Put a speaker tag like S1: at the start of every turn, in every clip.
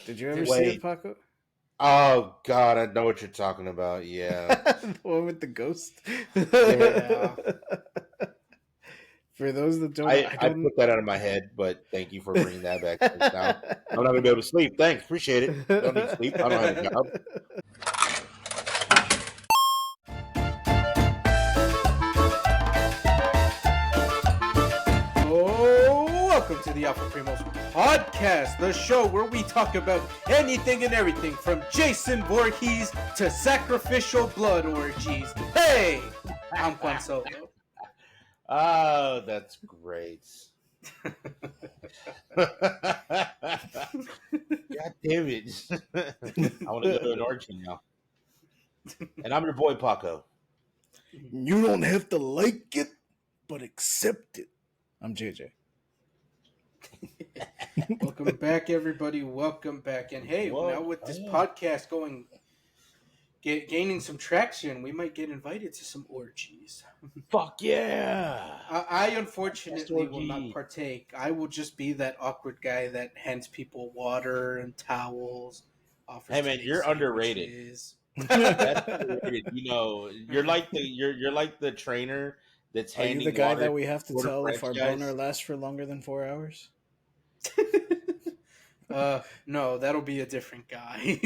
S1: Did you ever see it, Paco?
S2: Oh God, I know what you're talking about. Yeah,
S1: The one with the ghost.
S2: yeah.
S1: For those that don't,
S2: I put that out of my head, but thank you for bringing that back. Now I'm not gonna be able to sleep. Thanks, appreciate it. Don't need sleep. I don't have a job.
S3: Welcome to the Primos podcast, the show where we talk about anything and everything from Jason Voorhees to sacrificial blood orgies. Hey, I'm Juan Solo.
S2: Oh, that's great. God damn it. I want to go to an orgy now. And I'm your boy Paco.
S1: You don't have to like it, but accept it. I'm JJ.
S3: Welcome back, everybody. Welcome back. And hey, now with this podcast gaining some traction, we might get invited to some orgies.
S2: Fuck yeah!
S3: I unfortunately will not partake. I will just be that awkward guy that hands people water and towels.
S2: Hey man, you're underrated. That's underrated. You know, you're like the trainer that's handing.
S1: Are you the guy that we have to tell if our boner lasts for longer than 4 hours?
S3: No, that'll be a different guy.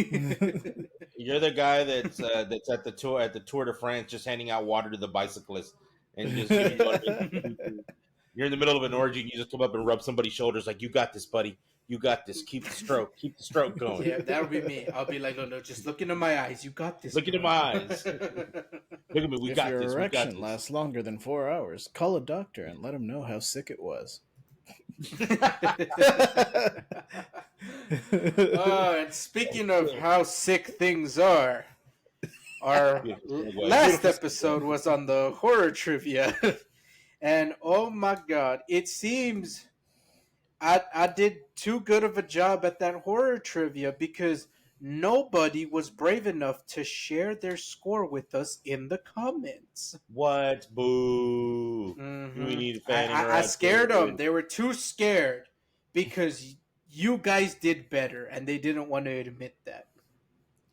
S2: You're the guy that's at the Tour de France, just handing out water to the bicyclists, and just you're in the middle of an orgy, and you just come up and rub somebody's shoulders, like, "You got this, buddy. You got this. Keep the stroke going."
S3: Yeah, that'll be me. I'll be like, "No, just look into my eyes. You got this.
S2: Look into my eyes. Look at me. We got this.
S1: If your erection lasts longer than 4 hours, call a doctor and let him know how sick it was."
S3: And speaking of how sick things are, our last episode was on the horror trivia, and oh my god, it seems I did too good of a job at that horror trivia because nobody was brave enough to share their score with us in the comments.
S2: What? Boo. Mm-hmm. We need
S3: I scared them. They were too scared because you guys did better and they didn't want to admit that.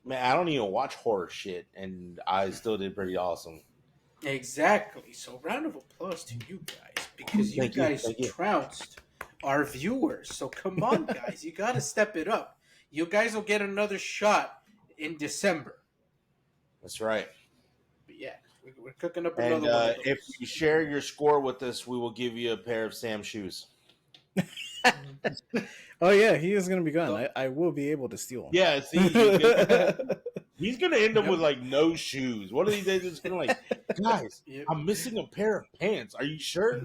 S2: Man, I don't even watch horror shit and I still did pretty awesome.
S3: Exactly. So round of applause to you guys because you guys trounced our viewers. So come on, guys. You got to step it up. You guys will get another shot in December.
S2: That's right.
S3: But yeah, we're cooking up another one.
S2: If you share your score with us, we will give you a pair of Sam's shoes.
S1: Oh yeah, he is going to be gone. I will be able to steal them.
S2: Yeah, see, he's going to end up with like no shoes. One of these days, it's going to like, guys, I'm missing a pair of pants. Are you sure?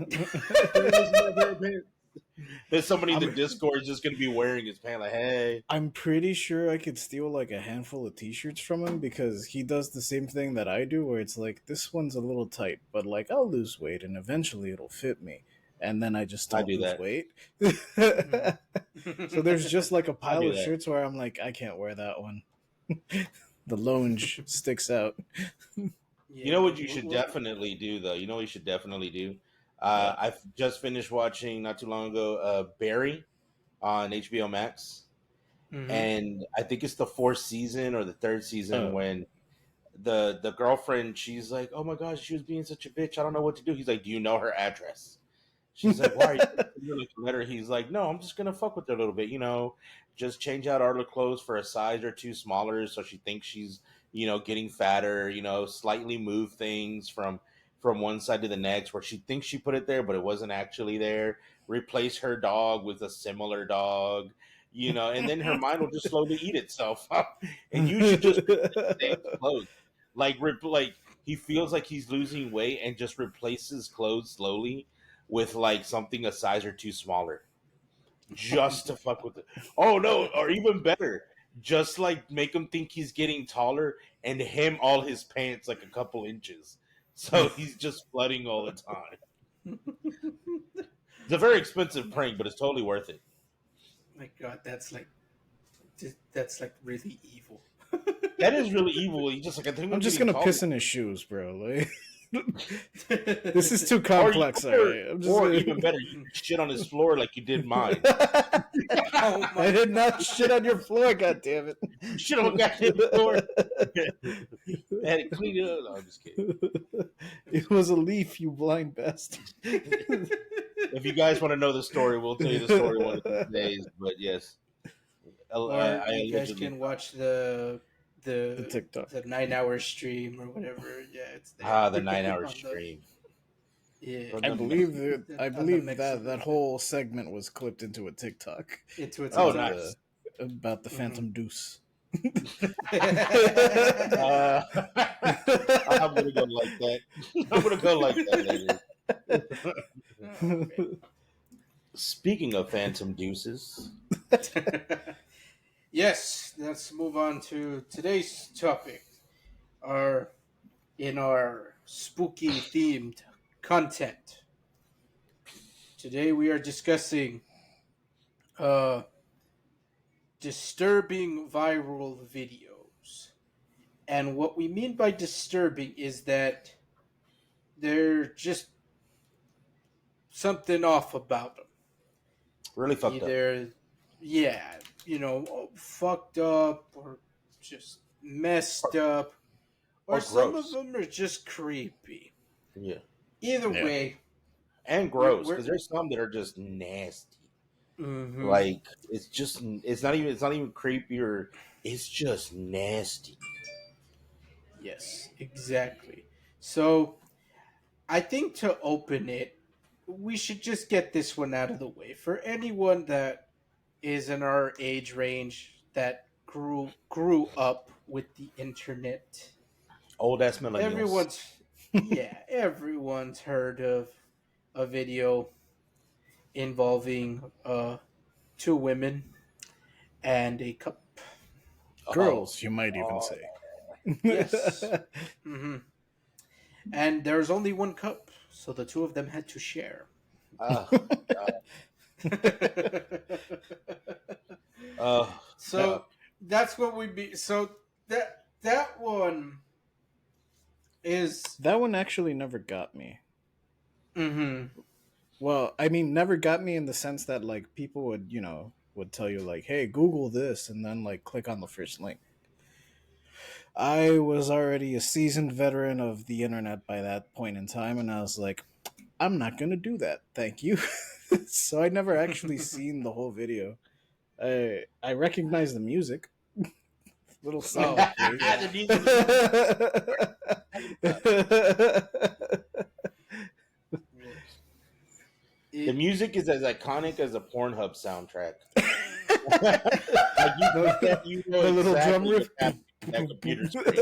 S2: There's somebody in the Discord is just going to be wearing his pants. Like, hey,
S1: I'm pretty sure I could steal like a handful of T-shirts from him because he does the same thing that I do, where it's like this one's a little tight, but like I'll lose weight and eventually it'll fit me, and then I just don't lose weight. So there's just like a pile of shirts where I'm like, I can't wear that one. The lounge sticks out.
S2: You know what you should definitely do, though? You know what you should definitely do? I've just finished watching not too long ago Barry on HBO Max, and I think it's the 4th season or the 3rd season when the girlfriend, she's like, "Oh my gosh, she was being such a bitch. I don't know what to do." He's like, "Do you know her address?" She's like, "Why are you like a letter?" He's like, "No, I'm just gonna fuck with her a little bit, just change out all her clothes for a size or two smaller, so she thinks she's getting fatter, slightly move things from one side to the next where she thinks she put it there, but it wasn't actually there. Replace her dog with a similar dog, and then her mind will just slowly eat itself. And you should just same clothes. Like he feels like he's losing weight and just replaces clothes slowly with like something a size or two smaller. Just to fuck with it. Oh no, or even better, just like make him think he's getting taller and hem all his pants like a couple inches. So he's just flooding all the time. It's a very expensive prank, but it's totally worth it.
S3: My God, that's like really evil.
S2: That is really evil. You just like I think
S1: I'm just gonna piss in his shoes, bro. Like This is too complex.
S2: Or even better, you shit on his floor like you did mine.
S1: I did not shit on your floor, goddammit.
S2: You shit on my goddamn floor. I had to clean it up. No, I'm just kidding.
S1: It was a leaf, you blind bastard.
S2: If you guys want to know the story, we'll tell you the story one of these days. But yes,
S3: or you guys can watch the
S1: TikTok,
S3: the 9-hour stream or whatever. Yeah, it's there.
S2: the 9-hour stream.
S3: Yeah,
S1: I believe that whole segment was clipped into a TikTok.
S2: Oh, nice.
S1: About the Phantom Deuce.
S2: I'm gonna go like that. I'm gonna go like that later. Okay. Speaking of Phantom Deuces,
S3: yes, let's move on to today's topic. In our spooky themed content. Today we are discussing disturbing viral videos. And what we mean by disturbing is that they're just something off about them.
S2: Really fucked up.
S3: Yeah, fucked up or just messed up. Or some of them are just creepy.
S2: Yeah.
S3: Either way.
S2: And gross, because there's some that are just nasty.
S3: Mm-hmm.
S2: Like it's not even creepy, or it's just nasty.
S3: Yes, exactly. So I think to open it, we should just get this one out of the way. For anyone that is in our age range that grew up with the internet,
S2: old ass millennials.
S3: Everyone's heard of a video involving two women and a cup.
S1: Girls, you might even say.
S3: Yes. Mm-hmm. And there's only one cup, so the two of them had to share.
S2: Oh, God.
S3: So that's what we'd be. So that one is...
S1: That one actually never got me.
S3: Mm-hmm.
S1: Well, I mean, never got me in the sense that, like, people would tell you, like, hey, Google this, and then, like, click on the first link. I was already a seasoned veteran of the internet by that point in time, and I was like, I'm not going to do that. Thank you. So I never actually seen the whole video. I recognize the music. Little song.
S2: The music is as iconic as a Pornhub soundtrack. Like you know
S1: the little
S2: exactly
S1: drum riff.
S2: That computer screen.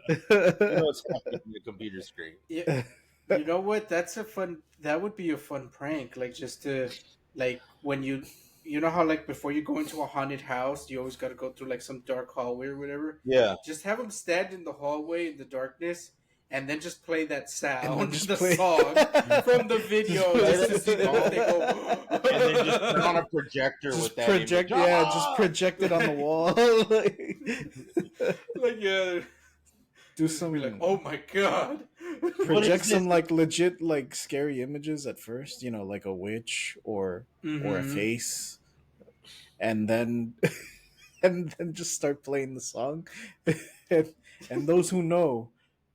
S2: You know what's happening in the computer screen.
S3: Yeah. You know what? That would be a fun prank. Like, just to, like, when you know how, like, before you go into a haunted house, you always got to go through, like, some dark hallway or whatever.
S2: Yeah.
S3: Just have them stand in the hallway in the darkness, and then just play that sound,
S1: just
S3: song from the video. Just to see that they go.
S2: And then just put on a projector with that
S1: project,
S2: image.
S1: Yeah, just project it on the wall.
S3: Like, yeah.
S1: Do some
S3: like, oh my god.
S1: Project some like legit like scary images at first, like a witch or a face, and then just start playing the song, and those who know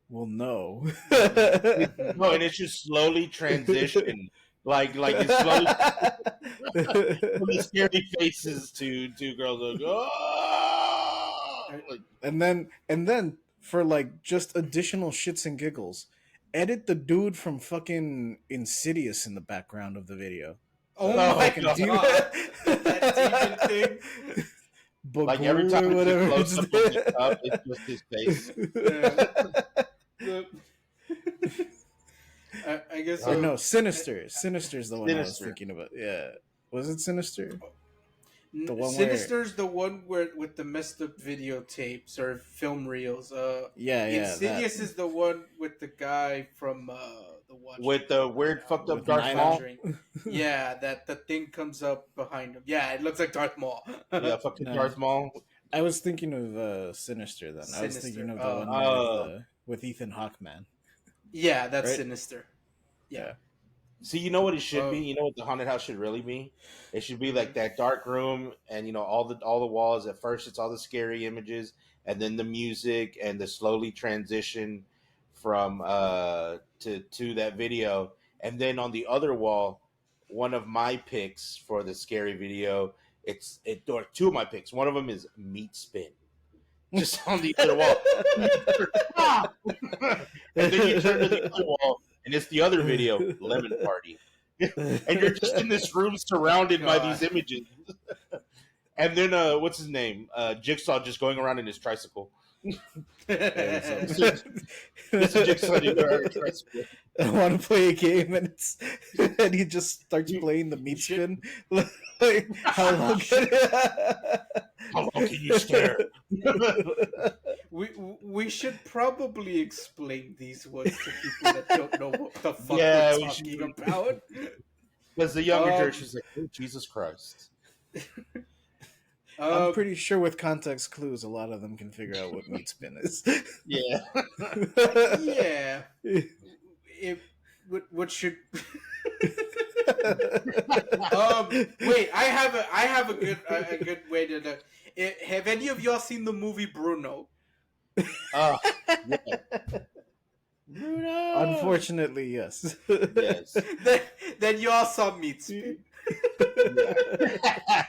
S1: will know.
S2: No, and it's just slowly transition, like it's slowly from the scary faces to girls like, oh!
S1: and then for like just additional shits and giggles, edit the dude from fucking Insidious in the background of the video.
S3: Oh my god! That demon thing.
S2: Like every time it's a close up of the cup, it's just his face.
S3: I guess.
S1: Or no, Sinister. Sinister's the one I was thinking about. Yeah, was it Sinister?
S3: The one Sinister's the one with the messed up videotapes or film reels. Insidious is the one with the guy from the Watch.
S2: With the weird fucked up Darth Maul.
S3: Yeah, that the thing comes up behind him. Yeah, it looks like Darth Maul.
S2: Yeah, fucking Darth Maul.
S1: I was thinking of Sinister then. Sinister. I was thinking of the one with Ethan Hawke, man.
S3: Yeah, that's
S1: right?
S3: sinister. Yeah.
S2: See, you know what it should be? You know what the haunted house should really be? It should be like that dark room, and all the walls. At first, it's all the scary images, and then the music and the slowly transition from to that video, and then on the other wall, one of my picks for the scary video. Or two of my picks. One of them is meat spin, just on the other wall. Ah! And then you turn to the other wall, and it's the other video, lemon party. And you're just in this room surrounded by these images. And then what's his name? Jigsaw just going around in his tricycle.
S1: It's
S2: a Jigsaw tricycle.
S1: I want to play a game, and he just starts playing the meat spin. Like, how long
S2: can you stare?
S3: We should probably explain these words to people that don't know what the fuck we're talking about.
S2: Because the younger church is like, oh, Jesus Christ.
S1: I'm pretty sure with context clues, a lot of them can figure out what meat spin is.
S2: Yeah.
S3: Yeah. What should? Wait, I have a good way to know. Have any of y'all seen the movie Bruno?
S2: Yeah.
S1: Bruno. Unfortunately, yes.
S2: Yes.
S3: Then y'all saw meat spin.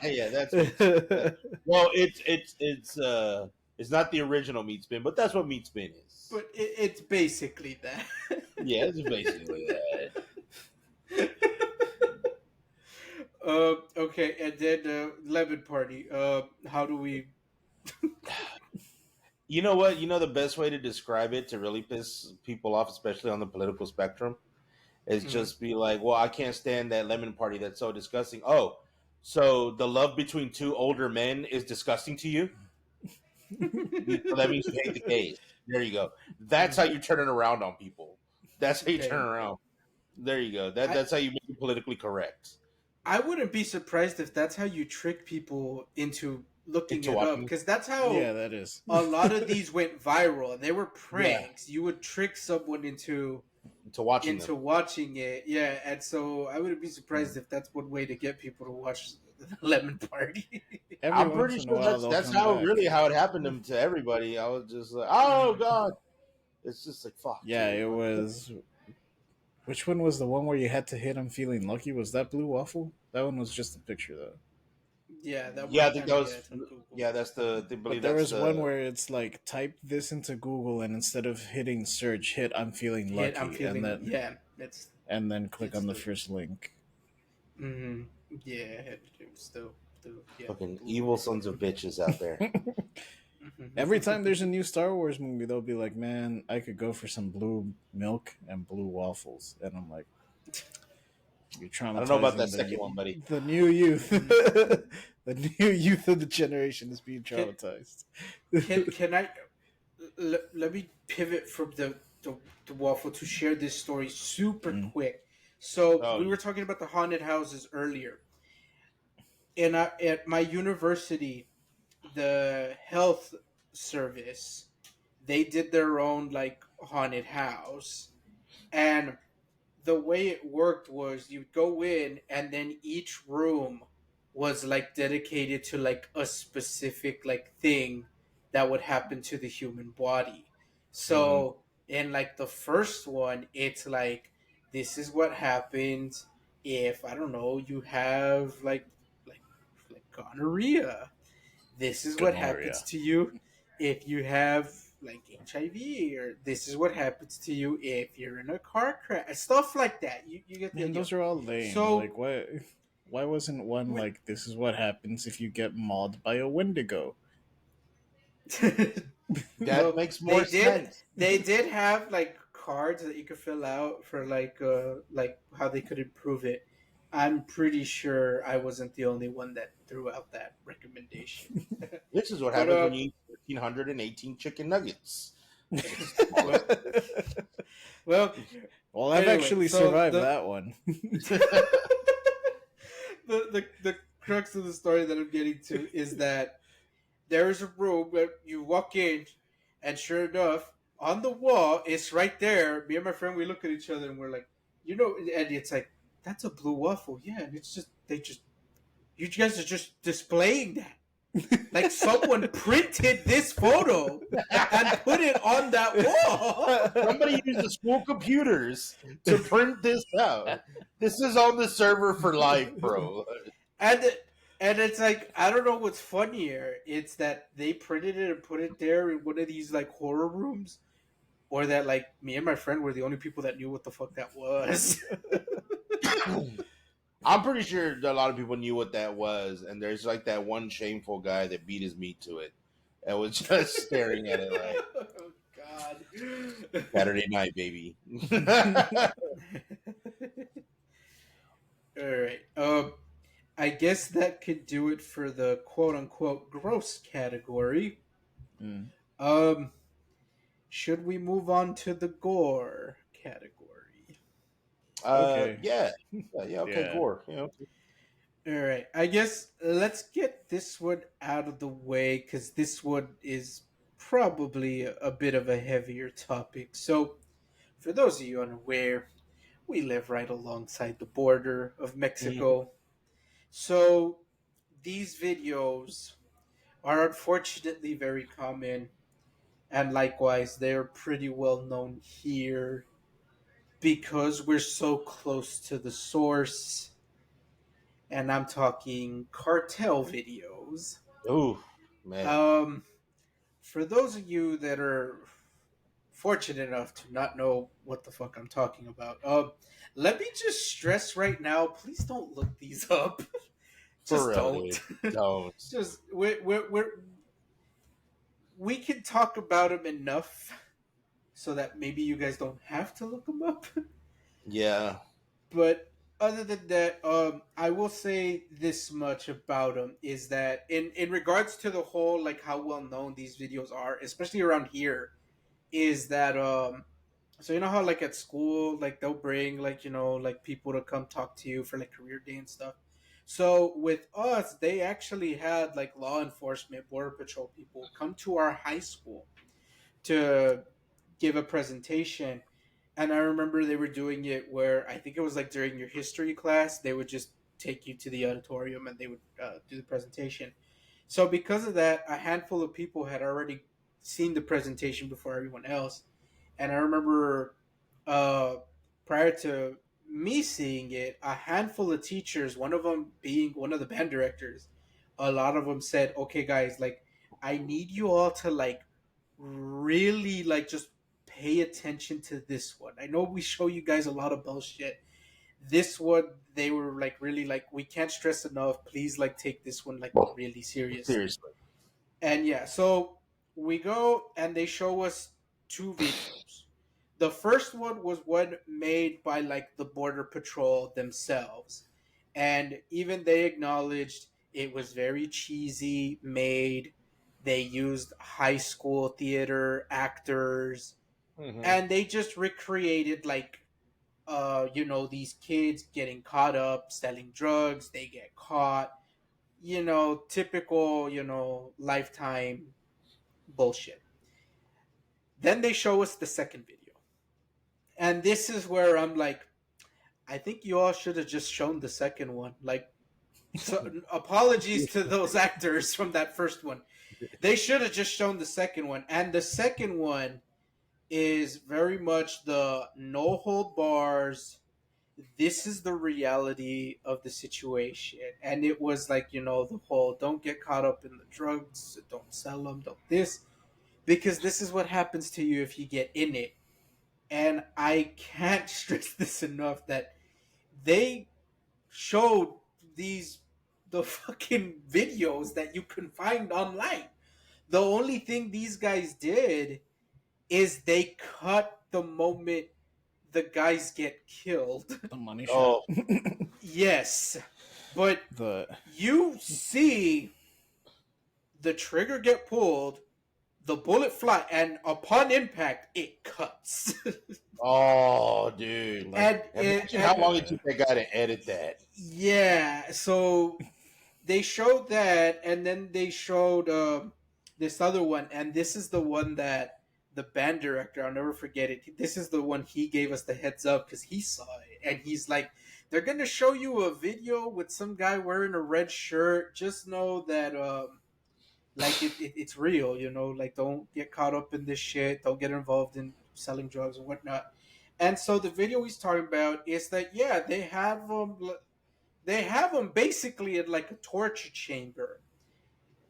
S2: Yeah, that's well, it's not the original meat spin, but that's what meat spin is.
S3: But it's basically that.
S2: Yeah, it's basically that.
S3: Okay, and then lemon party. How do we?
S2: You know what? You know the best way to describe it to really piss people off, especially on the political spectrum, is just be like, "Well, I can't stand that lemon party. That's so disgusting." Oh, so the love between two older men is disgusting to you? That means you hate the gays. There you go. That's how you turn it around on people. That's how you turn around. There you go. That's how you make it politically correct.
S3: I wouldn't be surprised if that's how you trick people into looking it up, because that's how
S1: that is.
S3: A lot of these went viral. They were pranks. Yeah. You would trick someone into watching it. Yeah, and so I wouldn't be surprised if that's one way to get people to watch the Lemon Party.
S2: I'm pretty sure that's how it happened to everybody. I was just like, oh god, it's just like fuck.
S1: Yeah, it was. Which one was the one where you had to hit "I'm feeling lucky"? Was that Blue Waffle? That one was just a picture, though.
S3: Yeah, that
S2: I think that was. Yeah, that's the.
S1: But there was one where it's like type this into Google, and instead of hitting search, hit "I'm feeling lucky," and then click on the first link.
S3: Mm-hmm. Yeah, it was still
S2: fucking evil sons of bitches out there.
S1: Every time there's a new Star Wars movie, they'll be like, "Man, I could go for some blue milk and blue waffles," and I'm like, "You're traumatizing."
S2: I don't know about that second one, buddy.
S1: The new youth, the new youth of the generation is being traumatized.
S3: Can I? Let me pivot from the waffle to share this story super quick. So we were talking about the haunted houses earlier, and at my university, the health service, they did their own like haunted house, and the way it worked was you'd go in and then each room was like dedicated to like a specific like thing that would happen to the human body. So in like the first one, it's like, this is what happens if, I don't know, you have like gonorrhea. This is what happens to you if you have like HIV, or this is what happens to you if you're in a car crash. Stuff like that. You get the idea.
S1: Those are all lame. So, like, why wasn't one like, this is what happens if you get mauled by a Wendigo?
S2: That makes more sense.
S3: They did have like cards that you could fill out for like how they could improve it. I'm pretty sure I wasn't the only one that threw out that recommendation.
S2: This is what happens when you eat 1,318 chicken nuggets.
S3: Well,
S1: I've actually survived that one.
S3: The crux of the story that I'm getting to is that there is a room where you walk in, and sure enough, on the wall. It's right there. Me and my friend, we look at each other and we're like, and it's like, that's a blue waffle. Yeah, and it's just you guys are just displaying that. Like someone printed this photo and put it on that wall.
S2: Somebody used the school computers to print this out. This is on the server for life, bro.
S3: And it's like, I don't know what's funnier. It's that they printed it and put it there in one of these like horror rooms, or that like me and my friend were the only people that knew what the fuck that was.
S2: I'm pretty sure a lot of people knew what that was, and there's like that one shameful guy that beat his meat to it and was just staring at it like,
S3: oh God,
S2: Saturday night, baby.
S3: All right. I guess that could do it for the quote unquote gross category. Should we move on to the gore category?
S2: Okay. Yeah. Okay. Gore. Yeah. Okay.
S3: All right. I guess let's get this one out of the way because this one is probably a bit of a heavier topic. So, for those of you unaware, we live right alongside the border of Mexico. Mm-hmm. So, these videos are unfortunately very common, and likewise, they're pretty well known here because we're so close to the source. And I'm talking cartel videos.
S2: Oh, man.
S3: For those of you that are fortunate enough to not know what the fuck I'm talking about, let me just stress right now, please don't look these up. Just don't.
S2: Don't.
S3: Just we can talk about them enough so that maybe you guys don't have to look them up.
S2: Yeah.
S3: But other than that, I will say this much about them is that in regards to the whole like how well known these videos are, especially around here, is that so you know how like at school like they'll bring like like people to come talk to you for like career day and stuff. So with us, they actually had like law enforcement, border patrol people come to our high school to give a presentation. And I remember they were doing it where I think it was like during your history class, they would just take you to the auditorium and they would do the presentation. So because of that, a handful of people had already seen the presentation before everyone else. And I remember prior to me seeing it, a handful of teachers, one of them being one of the band directors, a lot of them said, okay, guys, like, I need you all to like really like just pay attention to this one. I know we show you guys a lot of bullshit. This one, they were like really like, we can't stress enough. Please like take this one like really seriously. And yeah, so we go and they show us 2 videos. The first one was one made by like the border patrol themselves, and even they acknowledged it was very cheesy made. They used high school theater actors. Mm-hmm. And they just recreated like these kids getting caught up selling drugs, they get caught, typical Lifetime bullshit. Then they show us the second video, and this is where I'm like, I think you all should have just shown the second one. Like, so, apologies to those actors from that first one. They should have just shown the second one. And the second one is very much the no hold bars. This is the reality of the situation. And it was like, the whole don't get caught up in the drugs, don't sell them, don't this. Because this is what happens to you if you get in it. And I can't stress this enough that they showed the fucking videos that you can find online. The only thing these guys did is they cut the moment the guys get killed.
S1: The money shot.
S3: Yes. But you see the trigger get pulled, the bullet fly, and upon impact, it cuts.
S2: Oh, dude. Like, imagine how long it took that guy to edit that.
S3: Yeah, so they showed that, and then they showed this other one, and this is the one that the band director, I'll never forget it. This is the one he gave us the heads up because he saw it, and he's like, "They're gonna show you a video with some guy wearing a red shirt. Just know that, like it's real. Like don't get caught up in this shit. Don't get involved in selling drugs and whatnot." And so the video he's talking about is that yeah, they have them basically in like a torture chamber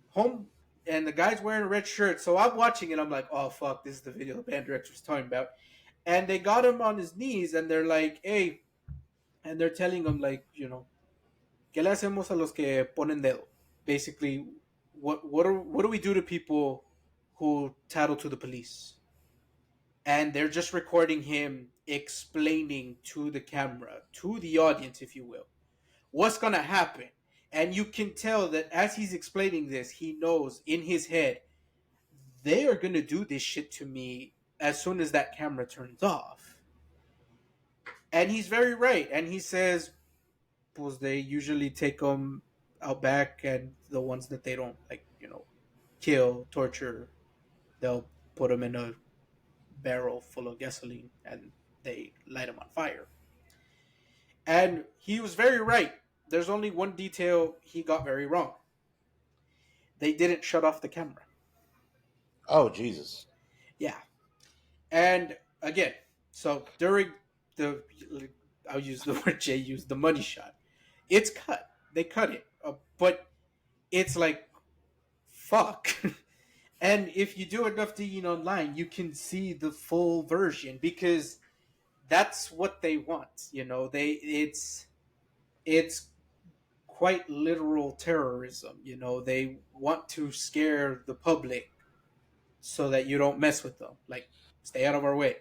S3: home, and the guy's wearing a red shirt. So I'm watching it. I'm like, oh fuck, this is the video the band director was talking about. And they got him on his knees, and they're like, hey, and they're telling him like, ¿qué le hacemos a los que ponen dedo? Basically, what do we do to people who tattle to the police? And they're just recording him explaining to the camera, to the audience, if you will, what's gonna happen. And you can tell that as he's explaining this, he knows in his head they are gonna do this shit to me as soon as that camera turns off. And he's very right. And he says, "Pues they usually take them out back, and the ones that they don't like, kill, torture, they'll put them in a barrel full of gasoline and they light them on fire." And he was very right. There's only one detail he got very wrong. They didn't shut off the camera.
S2: Oh, Jesus.
S3: Yeah. And again, so during I'll use the word Jay used, the money shot. It's cut. They cut it. But it's like, fuck. And if you do enough digging online, you can see the full version because that's what they want. It's quite literal terrorism. They want to scare the public so that you don't mess with them. Like, stay out of our way.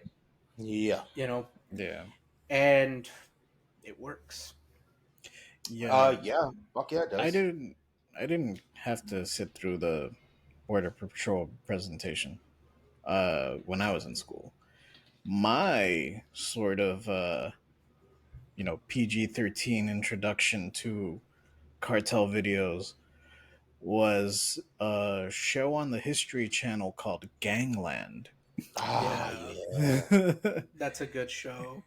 S2: Yeah.
S1: Yeah.
S3: And it works.
S2: Yeah. Fuck yeah, it does.
S1: I didn't have to sit through the Border Patrol presentation when I was in school. My sort of PG-13 introduction to cartel videos was a show on the History Channel called Gangland.
S3: Yeah. That's a good show.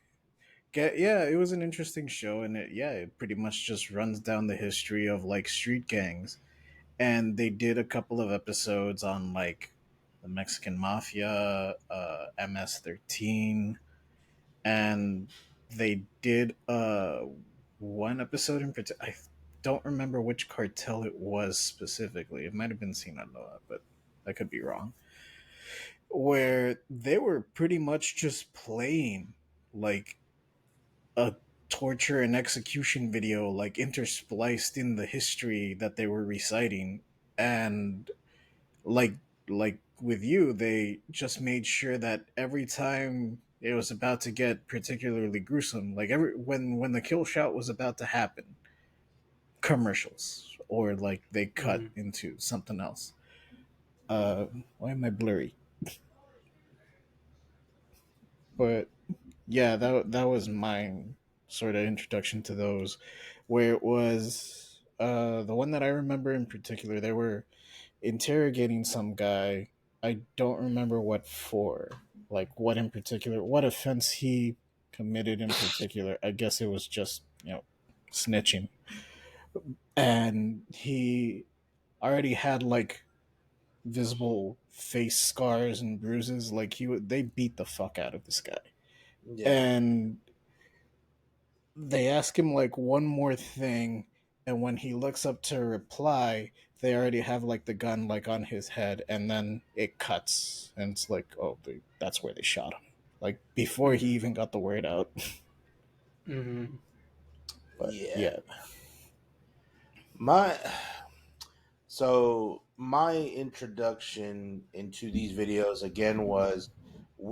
S1: Yeah, it was an interesting show, and it pretty much just runs down the history of like street gangs. And they did a couple of episodes on like the Mexican Mafia, MS-13, and they did one episode in particular. I don't remember which cartel it was specifically. It might have been Sinaloa, but I could be wrong. Where they were pretty much just playing like a torture and execution video, like interspliced in the history that they were reciting. And like with you, they just made sure that every time it was about to get particularly gruesome, like when the kill shot was about to happen, commercials, or like they cut into something else. Why am I blurry? But yeah, that was my sort of introduction to those, where it was the one that I remember in particular. They were interrogating some guy. I don't remember what for, like what in particular, what offense he committed in particular. I guess it was just snitching, and he already had like visible face scars and bruises. Like they beat the fuck out of this guy. Yeah. And they ask him like one more thing, and when he looks up to reply, they already have like the gun like on his head, and then it cuts, and it's like, oh, that's where they shot him, like before he even got the word out. But yeah.
S2: My introduction into these videos again was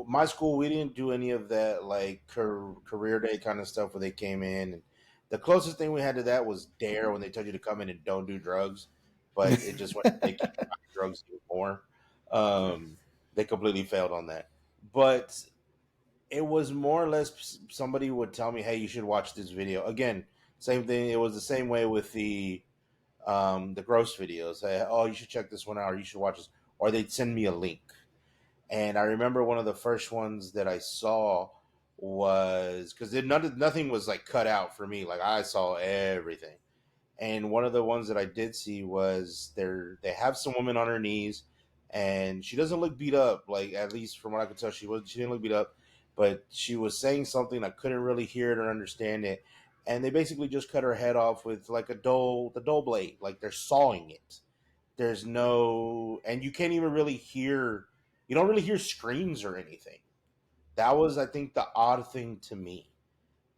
S2: my school. We didn't do any of that like career day kind of stuff where they came in. And the closest thing we had to that was Dare, when they told you to come in and don't do drugs, but it just went to make you try drugs even more. They completely failed on that, but it was more or less somebody would tell me, "Hey, you should watch this video." Again, same thing. It was the same way with the gross videos. Oh, you should check this one out, or you should watch this, or they'd send me a link. And I remember one of the first ones that I saw was because nothing was like cut out for me. Like I saw everything. And one of the ones that I did see was they have some woman on her knees, and she doesn't look beat up. Like at least from what I could tell, she didn't look beat up, but she was saying something I couldn't really hear it or understand it. And they basically just cut her head off with like the dull blade, like they're sawing it. There's no, and you can't even really hear. You don't really hear screams or anything. That was, I think, the odd thing to me.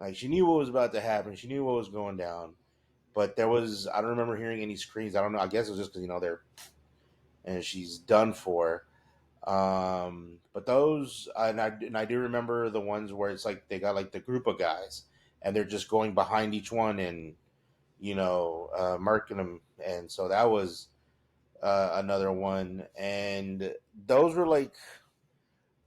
S2: Like she knew what was about to happen. She knew what was going down, but I don't remember hearing any screams. I don't know. I guess it was just because they're and she's done for. But those and I do remember the ones where it's like they got like the group of guys and they're just going behind each one and marking them, and so that was another one, and those were like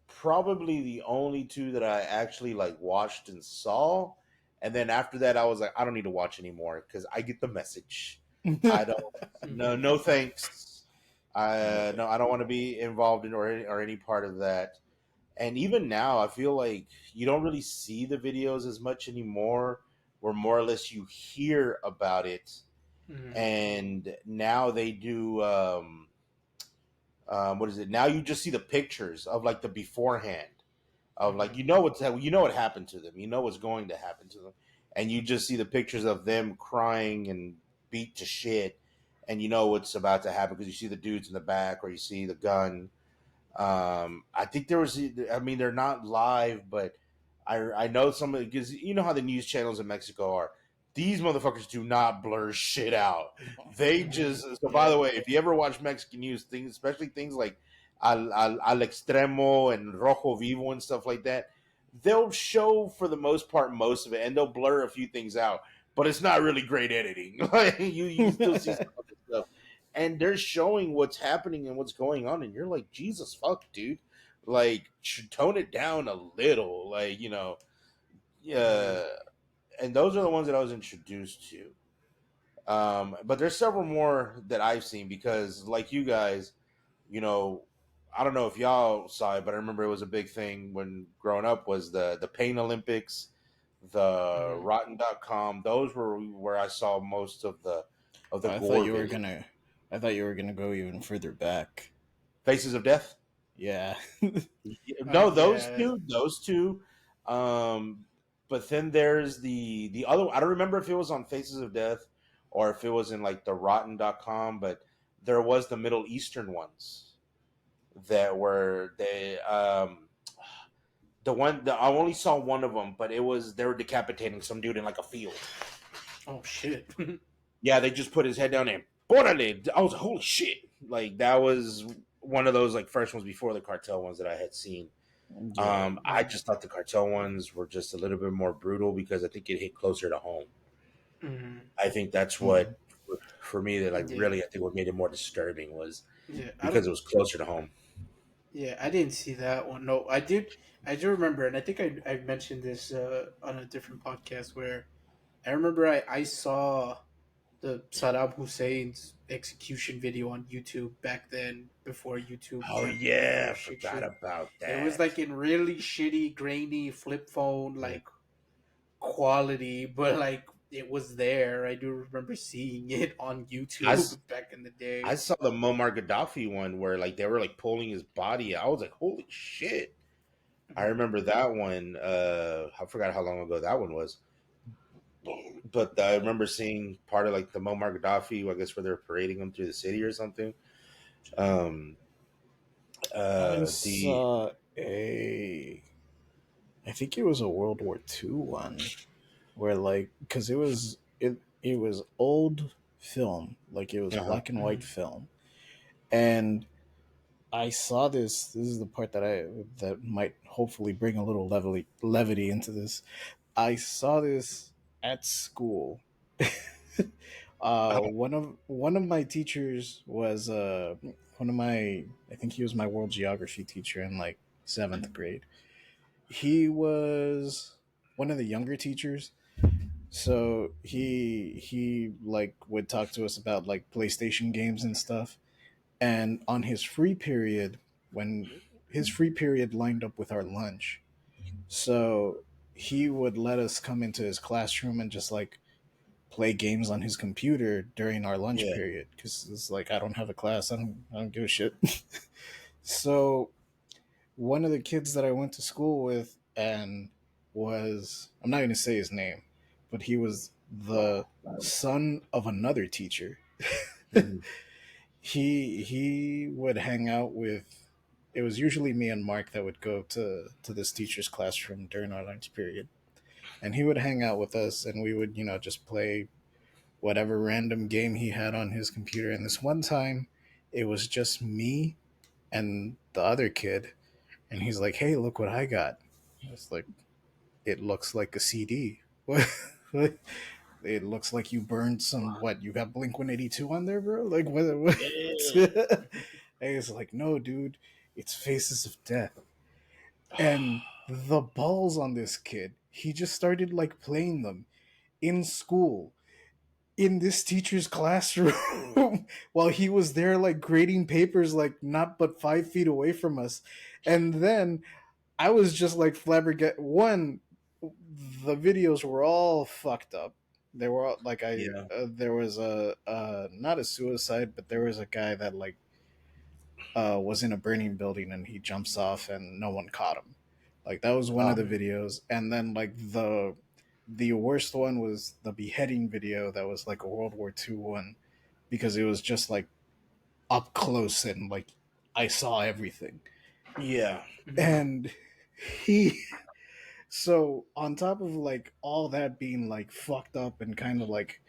S2: probably the only two that I actually like watched and saw. And then after that, I was like, I don't need to watch anymore because I get the message. I don't. No, thanks. No, I don't want to be involved in or any part of that. And even now, I feel like you don't really see the videos as much anymore. Where more or less you hear about it, and now they do. What is it? Now you just see the pictures of like the beforehand of like what happened to them, what's going to happen to them, and you just see the pictures of them crying and beat to shit, and you know what's about to happen because you see the dudes in the back or you see the gun. I think there was, I mean, they're not live, but I know some of because you know how the news channels in Mexico are. These motherfuckers do not blur shit out. They just so. By the way, if you ever watch Mexican news, things, especially things like Al Extremo and Rojo Vivo and stuff like that, they'll show for the most part most of it, and they'll blur a few things out. But it's not really great editing. You still see some of the stuff, and they're showing what's happening and what's going on, and you're like, Jesus fuck, dude, like tone it down a little, like yeah. And those are the ones that I was introduced to. But there's several more that I've seen because, like you guys, I don't know if y'all saw it, but I remember it was a big thing when growing up was the Pain Olympics, the Rotten.com. Those were where I saw most of the
S1: I thought
S2: gore
S1: you were
S2: videos.
S1: gonna. I thought you were gonna go even further back.
S2: Faces of Death.
S1: Yeah.
S2: No, those two. But then there's the other. I don't remember if it was on Faces of Death or if it was in like the Rotten.com, but there was the Middle Eastern ones that were I only saw one of them, but they were decapitating some dude in like a field.
S3: Oh shit.
S2: Yeah, they just put his head down there. Borderline. I was like, holy shit. Like that was one of those like first ones before the cartel ones that I had seen.
S1: Yeah.
S2: I just thought the cartel ones were just a little bit more brutal because I think it hit closer to home. I think that's what for me that like really I think what made it more disturbing was because it was closer to home.
S3: Yeah, I didn't see that one. No, I did. I do remember, and I think I mentioned this on a different podcast where I remember I saw the Saddam Hussein's execution video on YouTube back then before YouTube.
S2: Oh yeah, forgot about that.
S3: It was like in really shitty, grainy flip phone like quality, but like it was there. I do remember seeing it on YouTube back in the day.
S2: I saw the Muammar Gaddafi one where like they were like pulling his body. I was like, holy shit. I remember that one. I forgot how long ago that one was. But I remember seeing part of like the Muammar Gaddafi, I guess, where they're parading him through the city or something.
S1: I saw I think it was a World War II one, where like because it was old film, like it was black and white film, and I saw this. This is the part that might hopefully bring a little levity into this. I saw this at school. One of my teachers was one of my I think he was my world geography teacher in like seventh grade. He was one of the younger teachers, so he like would talk to us about like PlayStation games and stuff. And on his free period, when his free period lined up with our lunch. So he would let us come into his classroom and just like play games on his computer during our lunch
S2: Yeah.
S1: period because it's like I don't have a class. I don't give a shit. So one of the kids that I went to school with and was I'm not going to say his name, but he was the son of another teacher.
S2: Mhm.
S1: He would hang out with. It was usually me and Mark that would go to this teacher's classroom during our lunch period, and he would hang out with us, and we would just play whatever random game he had on his computer. And this one time, it was just me and the other kid, and he's like, "Hey, look what I got." It's like it looks like a CD. What? It looks like you burned some. What, you got Blink-182 on there, bro? Like what?
S2: Yeah.
S1: And he's like, no, dude, it's Faces of Death. And the balls on this kid, he just started like playing them in school in this teacher's classroom while he was there like grading papers like not but 5 feet away from us. And then I was just like flabbergasted. One, the videos were all fucked up. They were all, like
S2: Yeah.
S1: there was a not a suicide, but there was a guy that like was in a burning building and he jumps off and no one caught him. Like that was one of the videos, and then like the worst one was the beheading video that was like a World War II one because it was just like up close and like I saw everything.
S2: Yeah.
S1: And he so on top of like all that being like fucked up and kind of like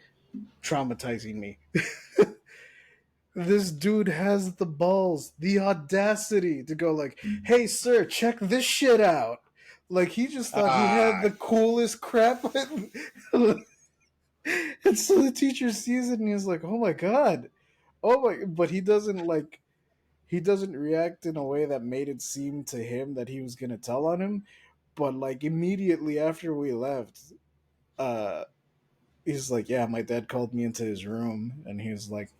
S1: traumatizing me, this dude has the balls, the audacity to go like, "Hey sir, check this shit out." Like he just thought he had the coolest crap. And so the teacher sees it and he's like, "Oh my god." Oh my, but he doesn't react in a way that made it seem to him that he was going to tell on him. But like immediately after we left, uh he's like, "Yeah, my dad called me into his room and he was like,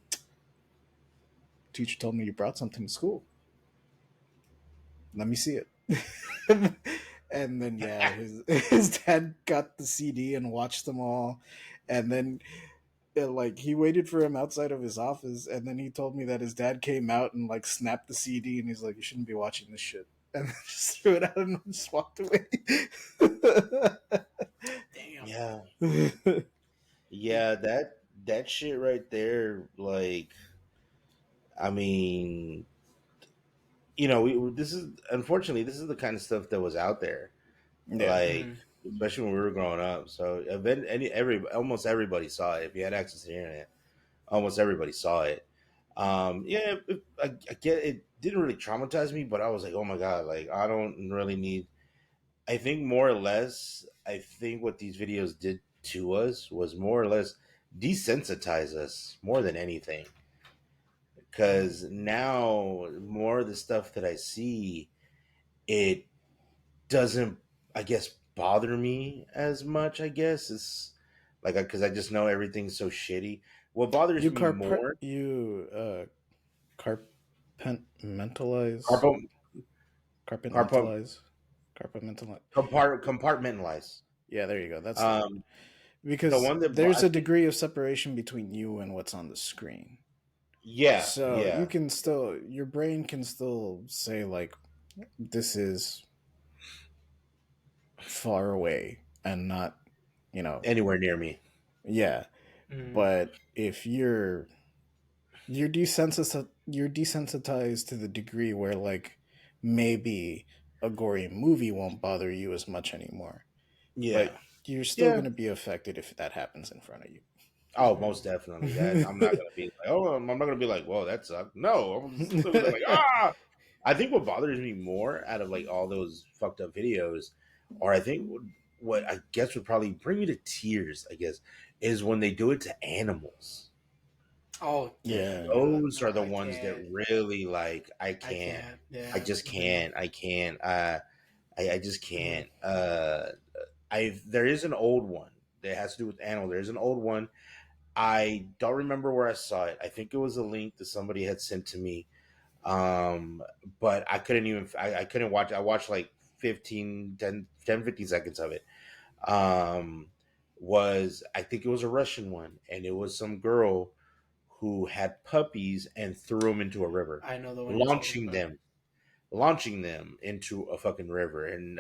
S1: teacher told me you brought something to school. Let me see it." And then yeah, his dad got the CD and watched them all, and then like he waited for him outside of his office, and then he told me that his dad came out and like snapped the CD, and he's like, "You shouldn't be watching this shit," and then just threw it out and just walked away.
S3: Damn.
S2: Yeah. Yeah, that shit right there, like, I mean, this is unfortunately this is the kind of stuff that was out there,
S1: Yeah.
S2: like especially when we were growing up. So almost everybody saw it. If you had access to the internet, almost everybody saw it. Yeah, I get it. Didn't really traumatize me, but I was like, oh my god, like I don't really need. I think more or less, I think what these videos did to us was more or less desensitize us more than anything. Because now more of the stuff that I see, it doesn't, I guess, bother me as much. I guess it's like because I just know everything's so shitty. What bothers
S1: You
S2: me more,
S1: carpentalize,
S2: carpo, carpo,
S1: carpentalize, carpentalize.
S2: compartmentalize.
S1: Yeah, there you go. That's the word.
S2: Um, the
S1: Because
S2: one that
S1: there's
S2: I
S1: a
S2: think,
S1: degree of separation between you and what's on the screen.
S2: yeah,
S1: So you
S2: yeah,
S1: can still, your brain can still say, like, this is far away and not,
S2: anywhere near me.
S1: yeah. But if you're desensitized to the degree where, like, maybe a gory movie won't bother you as much anymore. But
S2: Yeah,
S1: you're still
S2: yeah.
S1: going to be affected if that happens in front of you.
S2: Oh, most definitely. That I'm not gonna be like, oh, I'm not gonna be like, whoa, that sucked. No, I'm just gonna be like, ah. I think what bothers me more out of like all those fucked up videos, or I think what I guess would probably bring me to tears, I guess, is when they do it to animals.
S3: Oh yeah,
S1: Yeah.
S3: God,
S2: Those are
S3: no,
S2: the
S3: I
S2: ones that
S3: can't.
S2: really like I
S3: I
S2: can't.
S3: can't.
S2: I
S3: Yeah.
S2: just can't. I can't. I just
S3: Mhm.
S2: can't. I There is an old one that has to do with animals. There's an old one. I don't remember where I saw it. I think it was a link that somebody had sent to me. But I couldn't even I couldn't watch. I watched like 15 seconds of it. Was I think it was a Russian one, and it was some girl who had puppies and threw them into a river,
S3: I know the one you're talking
S2: launching
S3: about.
S2: them into a fucking river. And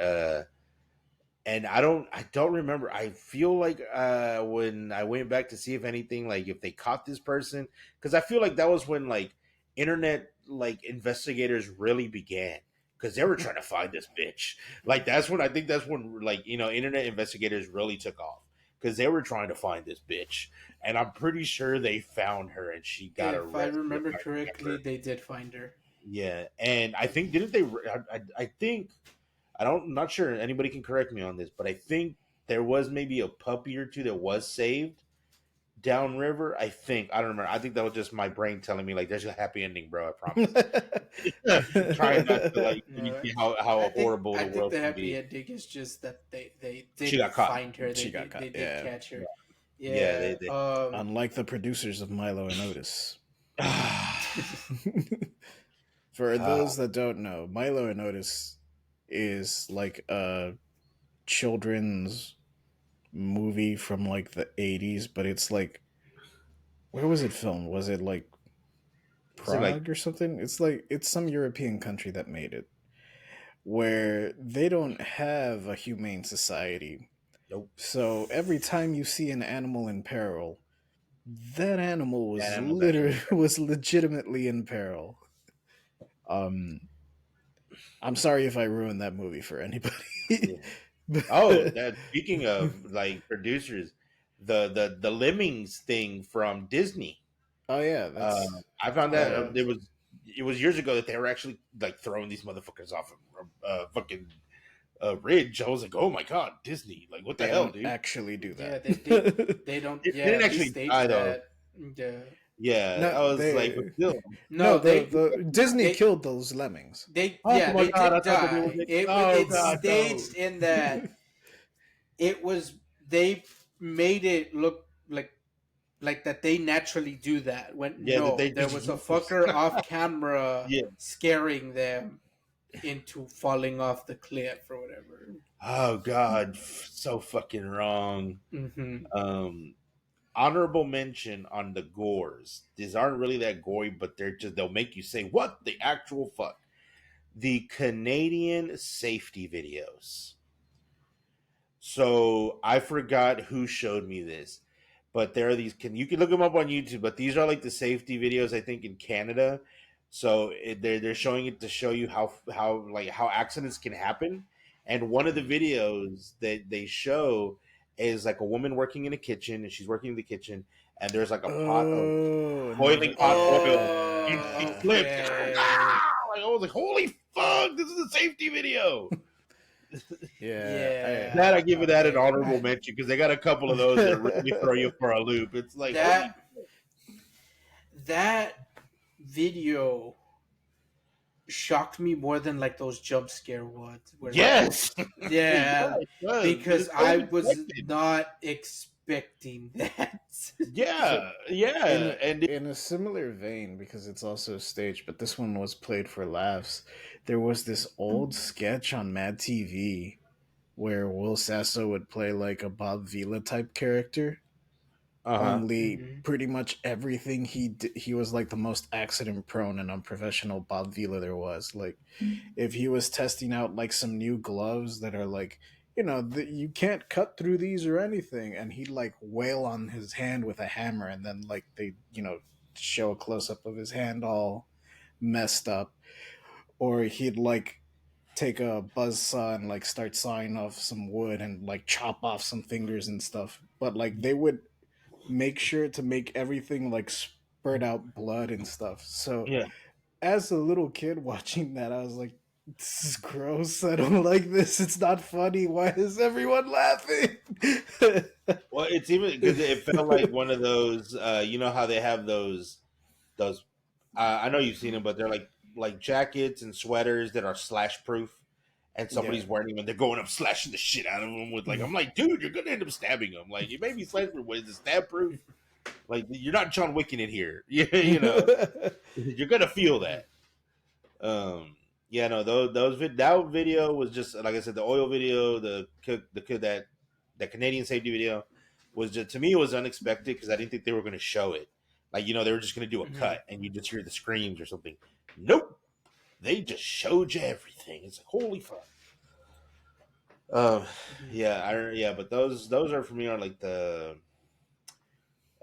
S2: I don't remember. I feel like when I went back to see if anything, like if they caught this person, because I feel like that was when like internet like investigators really began, because they were trying to find this bitch. Like that's when like internet investigators really took off, because they were trying to find this bitch, and I'm pretty sure they found her and she got
S3: If I
S2: arrested.
S3: remember correctly, they did find her.
S2: Yeah, and I think didn't they? I think I'm not sure. Anybody can correct me on this, but I think there was maybe a puppy or two that was saved downriver. I think I don't remember. I think that was just my brain telling me like there's a happy ending, bro. I promise. Trying not to like see how horrible
S3: I
S2: the
S3: think
S2: world
S3: the
S2: can
S3: happy
S2: be.
S3: ending is just that they
S2: She
S3: did
S2: got caught.
S3: find her.
S1: She got caught.
S3: They did catch her.
S2: Yeah,
S3: Yeah.
S2: they.
S1: Unlike the producers of Milo and Otis. For those that don't know, Milo and Otis is like a children's movie from like the 80s, but it's like, where was it filmed? Was it like Prague or something? It's some European country that made it, where they don't have a humane society.
S2: Nope.
S1: So every time you see an animal in peril, that animal was legitimately in peril. I'm sorry if I ruined that movie for anybody.
S2: Oh, speaking of like producers, the Lemmings thing from Disney.
S1: Oh yeah,
S2: I found that it was years ago that they were actually like throwing these motherfuckers off fucking ridge. I was like, oh my god, Disney! Like, what the hell, dude?
S1: Actually do that.
S3: Yeah, they don't.
S2: They
S3: Yeah,
S2: didn't
S3: they
S2: actually
S3: staged
S2: die,
S3: that.
S2: though.
S3: Yeah.
S2: Yeah, I was like, but still.
S1: No, the Disney killed those lemmings.
S3: They
S2: Oh
S3: yeah,
S2: my
S3: they
S2: god, I
S3: did
S2: thought that
S3: die. It's staged in that it was they made it look like that they naturally do that when there was a fucker off camera
S2: Yeah.
S3: scaring them into falling off the cliff or whatever.
S2: Oh god, so fucking wrong.
S3: Mm-hmm.
S2: Honorable mention on the gores. These aren't really that gory, but they'll make you say, what the actual fuck? The Canadian safety videos. So I forgot who showed me this, but there are these. You can look them up on YouTube, but these are like the safety videos I think in Canada. So they're showing it to show you how accidents can happen. And one of the videos that they show is like a woman working in a kitchen, and she's working in the kitchen, and there's like a pot of boiling hot oil, and she flips.
S3: Okay.
S2: Like, I was like, holy fuck, this is a safety video.
S1: Yeah.
S2: That I give it that an honorable mention, because they got a couple of those that really throw you for a loop. It's like
S3: that video shocked me more than like those jump scare ones.
S2: Yes.
S3: Yeah. Because I was not expecting that.
S2: Yeah.
S1: And in a similar vein, because it's also staged, but this one was played for laughs. There was this old sketch on Mad TV where Will Sasso would play like a Bob Vila type character. Only pretty much everything he did, he was like the most accident prone and unprofessional Bob Vila there was. Like, if he was testing out like some new gloves that are like, you can't cut through these or anything, and he'd like wail on his hand with a hammer, and then like they show a close up of his hand all messed up, or he'd like take a buzz saw and like start sawing off some wood and like chop off some fingers and stuff. But like they would make sure to make everything like spurt out blood and stuff. So as a little kid watching that, I was like, this is gross. I don't like this. It's not funny. Why is everyone laughing?
S2: Well, it's even because it felt like one of those. You know how they have those. I know you've seen them, but they're like jackets and sweaters that are slash proof, and somebody's wearing them and they're going up slashing the shit out of them with like. I'm like, dude, you're gonna end up stabbing them. Like, it may be slash proof, but is it stab proof? Like, you're not John Wicking it here. You're gonna feel that. Yeah, no, that video was just like I said. The oil video, that Canadian safety video was just, to me, it was unexpected because I didn't think they were going to show it. Like, they were just going to do a cut and you just hear the screams or something. Nope, they just showed you everything. It's like, holy fuck. But those are for me are like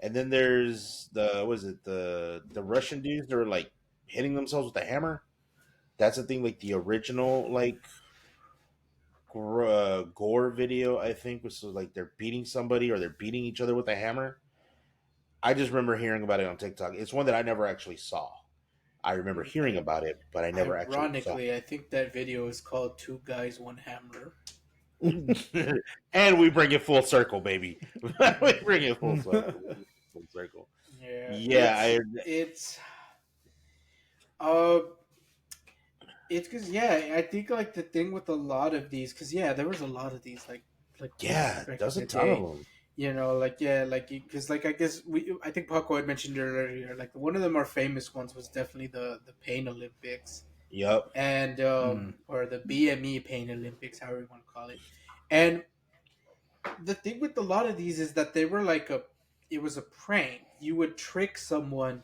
S2: and then there's the Russian dudes that are like hitting themselves with a hammer. That's the thing, like the original like gore video, I think, was like they're beating somebody or they're beating each other with a hammer. I just remember hearing about it on TikTok. It's one that I never actually saw. I remember hearing about it, but I never actually saw it.
S3: Ironically, I think that video is called Two Guys, One Hammer.
S2: And we bring it full circle, baby. We bring it full circle. Full circle.
S3: Yeah. It's because I think like the thing with a lot of these, because there was a lot of these like
S2: there's a ton of them.
S3: Because I guess I think Paco had mentioned earlier, like one of the more famous ones was definitely the Pain Olympics.
S2: Yep.
S3: And or the BME Pain Olympics, however you want to call it. And the thing with a lot of these is that they were it was a prank. You would trick someone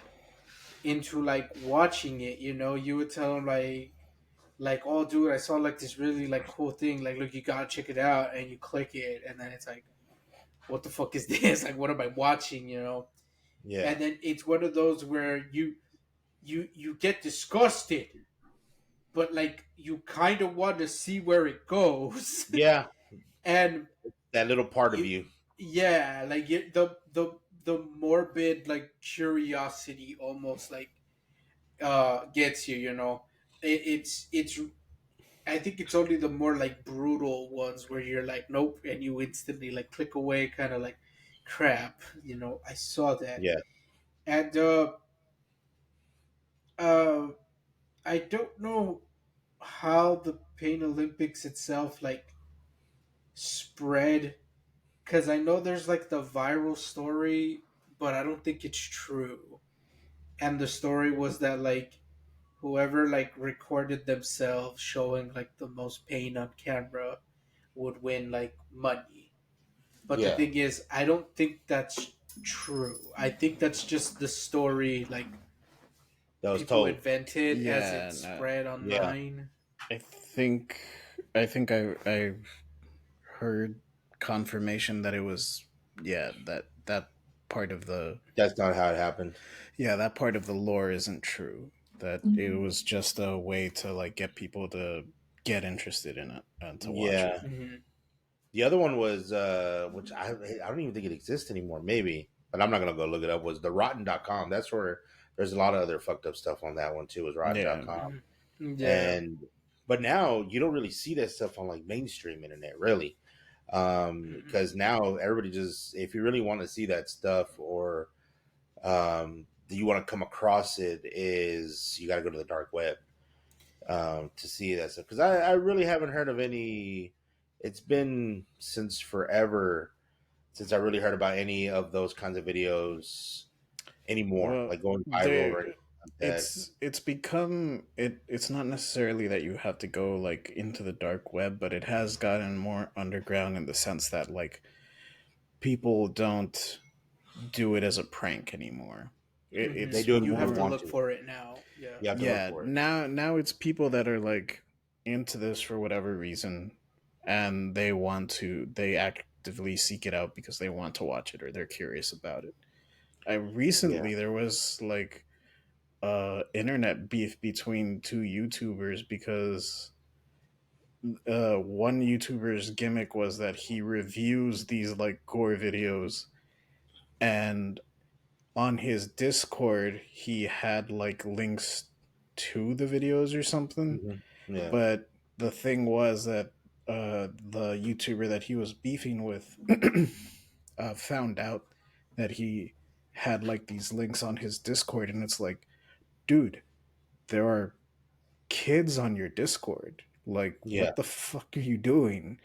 S3: into like watching it. You would tell them oh dude, I saw like this really like cool thing. Like, look, you gotta check it out, and you click it, and then it's like, what the fuck is this? Like, what am I watching?
S2: Yeah.
S3: And then it's one of those where you get disgusted, but like you kind of want to see where it goes.
S2: Yeah.
S3: And
S2: that little part of you.
S3: Yeah, like the morbid like curiosity almost like gets you. It's I think it's only the more like brutal ones where you're like nope, and you instantly like click away, kind of like crap. I saw that.
S2: Yeah.
S3: And I don't know how the Pain Olympics itself like spread, because I know there's like the viral story, but I don't think it's true. And the story was that like whoever like recorded themselves showing like the most pain on camera would win like money. But the thing is, I don't think that's true. I think that's just the story like
S2: that was
S3: people
S2: told.
S3: invented as it spread online.
S1: I think I heard confirmation that it was that part of the
S2: that's not how it happened.
S1: Yeah, that part of the lore isn't true. That it was just a way to like get people to get interested in it and to watch it.
S3: Mm-hmm.
S2: The other one was which I don't even think it exists anymore, maybe, but I'm not gonna go look it up, was the rotten.com. That's where there's a lot of other fucked up stuff on that one too, was rotten.com. But now you don't really see that stuff on like mainstream internet, really. Because now everybody just, if you really want to see that stuff, or you want to come across it, is you got to go to the dark web to see that stuff. Because I really haven't heard of any. It's been since forever since I really heard about any of those kinds of videos anymore, like going viral or anything.
S1: It's become it's not necessarily that you have to go like into the dark web, but it has gotten more underground in the sense that like people don't do it as a prank anymore.
S2: They do it.
S3: You have to look for it now.
S1: Now it's people that are like into this for whatever reason, and they actively seek it out because they want to watch it or they're curious about it. Recently there was like internet beef between two YouTubers because one YouTuber's gimmick was that he reviews these like gore videos, and on his Discord he had like links to the videos or something. But the thing was that the YouTuber that he was beefing with found out that he had like these links on his Discord, and it's like, dude, there are kids on your Discord. Like, what the fuck are you doing?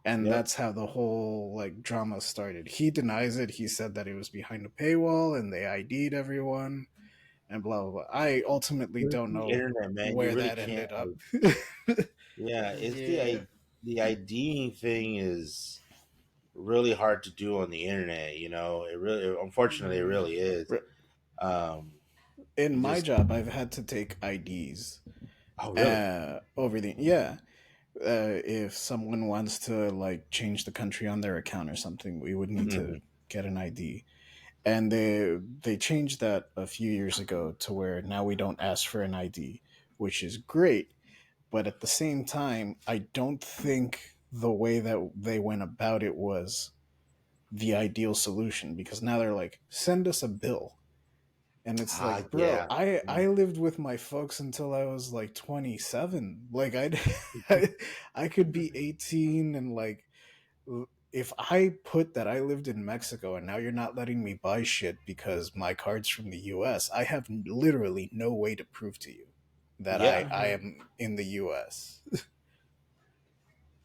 S1: And that's how the whole like drama started. He denies it. He said that it was behind a paywall and they ID'd everyone. and blah blah blah. I ultimately don't
S2: The
S1: know
S2: internet, man, you
S1: where
S2: really
S1: that
S2: can't.
S1: ended up.
S2: Yeah, it's
S3: Yeah.
S2: the IDing thing is really hard to do on the internet. It really, unfortunately, it
S3: Mm-hmm.
S2: really is. Um,
S1: In
S2: you
S1: my
S2: just
S1: job, I've had to take IDs
S2: oh really?
S1: over the yeah. If someone wants to like change the country on their account or something, we would need
S2: Hmm.
S1: to get an ID. And they changed that a few years ago to where now we don't ask for an ID, which is great. But at the same time, I don't think the way that they went about it was the ideal solution, because now they're like, send us a bill. And it's like, bro,
S2: Yeah.
S1: I lived with my folks until I was like 27. Like I could be 18, and like if I put that I lived in Mexico and now you're not letting me buy shit because my card's from the US, I have literally no way to prove to you that
S2: Yeah.
S1: I am in the US.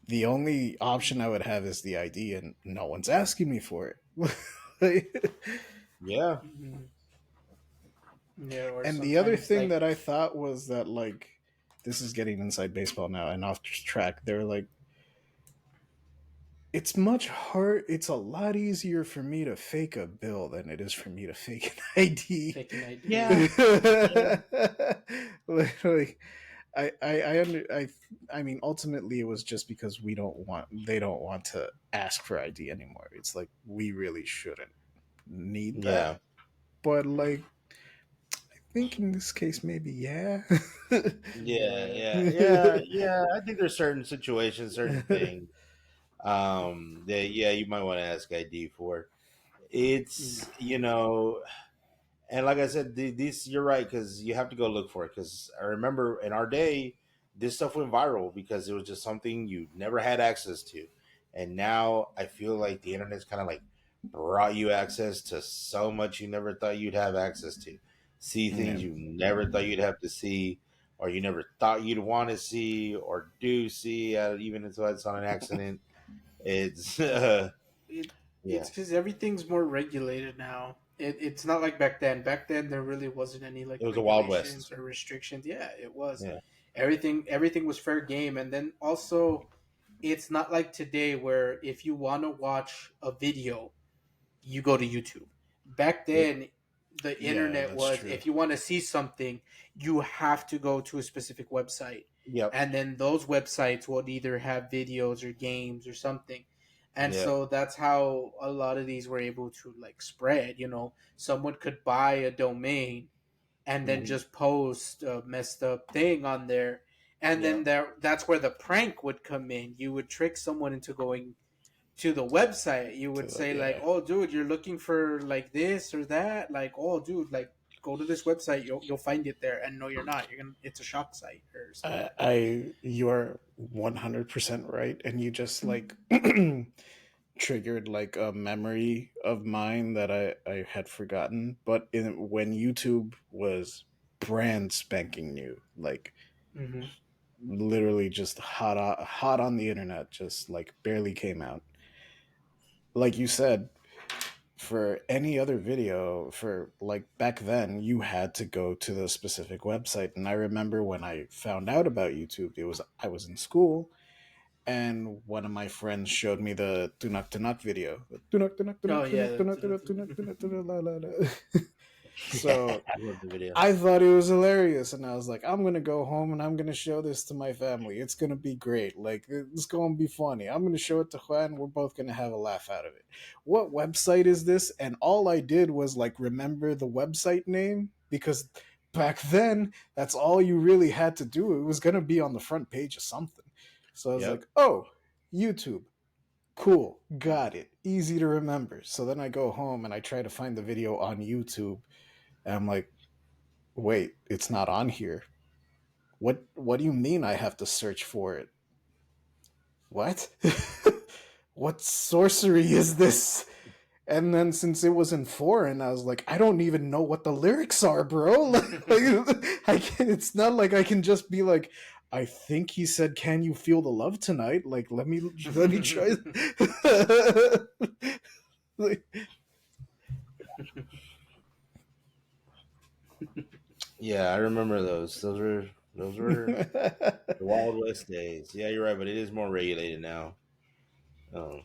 S1: The only option I would have is the ID, and no one's asking me for it.
S2: Yeah.
S3: Mm-hmm. Yeah, or
S1: And the other
S3: sometimes
S1: thing
S3: like
S1: that I thought was that, like, this is getting inside baseball now and off track. They're like, it's much hard. It's a lot easier for me to fake a bill than it is for me to fake an ID.
S3: fake an ID.
S2: Yeah. Yeah.
S1: Like, I mean, ultimately, it was just because they don't want to ask for ID anymore. It's like we really shouldn't need that,
S2: Yeah.
S1: but like, I think in this case, maybe yeah.
S2: Yeah.
S3: Yeah.
S2: Yeah. Yeah. Yeah. I think there's certain situations, certain things, that you might want to ask ID for.
S3: Mm.
S2: It's and like I said, these you're right, because you have to go look for it. Because I remember in our day, this stuff went viral because it was just something you never had access to, and now I feel like the internet's kind of like brought you access to so much you never thought you'd have access to, see
S1: Yeah.
S2: things you never thought you'd have to see, or you never thought you'd want to see, or do see, even if it's on an accident. It's
S3: it
S2: yeah,
S3: it's because everything's more regulated now. It's not like back then. Back then, there really wasn't any like
S2: it was a wild
S3: regulations
S2: west.
S3: or restrictions. Yeah, it was
S2: Yeah.
S3: everything was fair game. And then also, it's not like today where if you want to watch a video, you go to YouTube. Back then, the
S1: Yeah,
S3: internet
S1: that's
S3: was
S1: true.
S3: if you want to see something, you have to go to a specific website.
S2: Yep.
S3: And then those websites would either have videos or games or something. And
S2: Yep.
S3: so that's how a lot of these were able to like spread. Someone could buy a domain and then
S2: Hmm.
S3: just post a messed up thing on there. And then
S2: Yep.
S3: that's where the prank would come in. You would trick someone into going to the website. You
S1: To
S3: would
S1: the,
S3: say like,
S1: yeah.
S3: "Oh, dude, you're looking for like this or that." Like, "Oh, dude, like go to this website. You'll find it there." And no, you're not. It's a shock site or something like that.
S1: You are 100% right, and you just like triggered like a memory of mine that I had forgotten. But when YouTube was brand spanking new, like
S3: Mm-hmm.
S1: literally just hot on the internet, just like barely came out. Like you said, for any other video, for like back then, you had to go to the specific website. And I remember when I found out about YouTube, I was in school, and one of my friends showed me the Tunak Tunak video. Tunak Tunak
S3: Oh
S1: Tunak
S3: yeah.
S1: Tunak Tunak Tunak Tunak Tunak Tunak la la la.
S2: Yeah,
S1: So
S2: I love the video.
S1: I thought it was hilarious, and I was like, I'm gonna go home and I'm gonna show this to my family. It's gonna be great. Like, it's gonna be funny. I'm gonna show it to Juan. We're both gonna have a laugh out of it. What website is this? And all I did was like remember the website name, because back then that's all you really had to do. It was gonna be on the front page of something. So I was
S2: Yep.
S1: like, oh, YouTube. Cool, got it. Easy to remember. So then I go home and I try to find the video on YouTube, and I'm like, wait, it's not on here. What do you mean I have to search for it? What? What sorcery is this? And then since it was in foreign, I was like, I don't even know what the lyrics are, bro. It's not like I can just be like, I think he said, "Can you feel the love tonight?" Like, let me try. Like,
S2: Yeah, I remember those. Those were the Wild West days. Yeah, you're right, but it is more regulated now. Oh.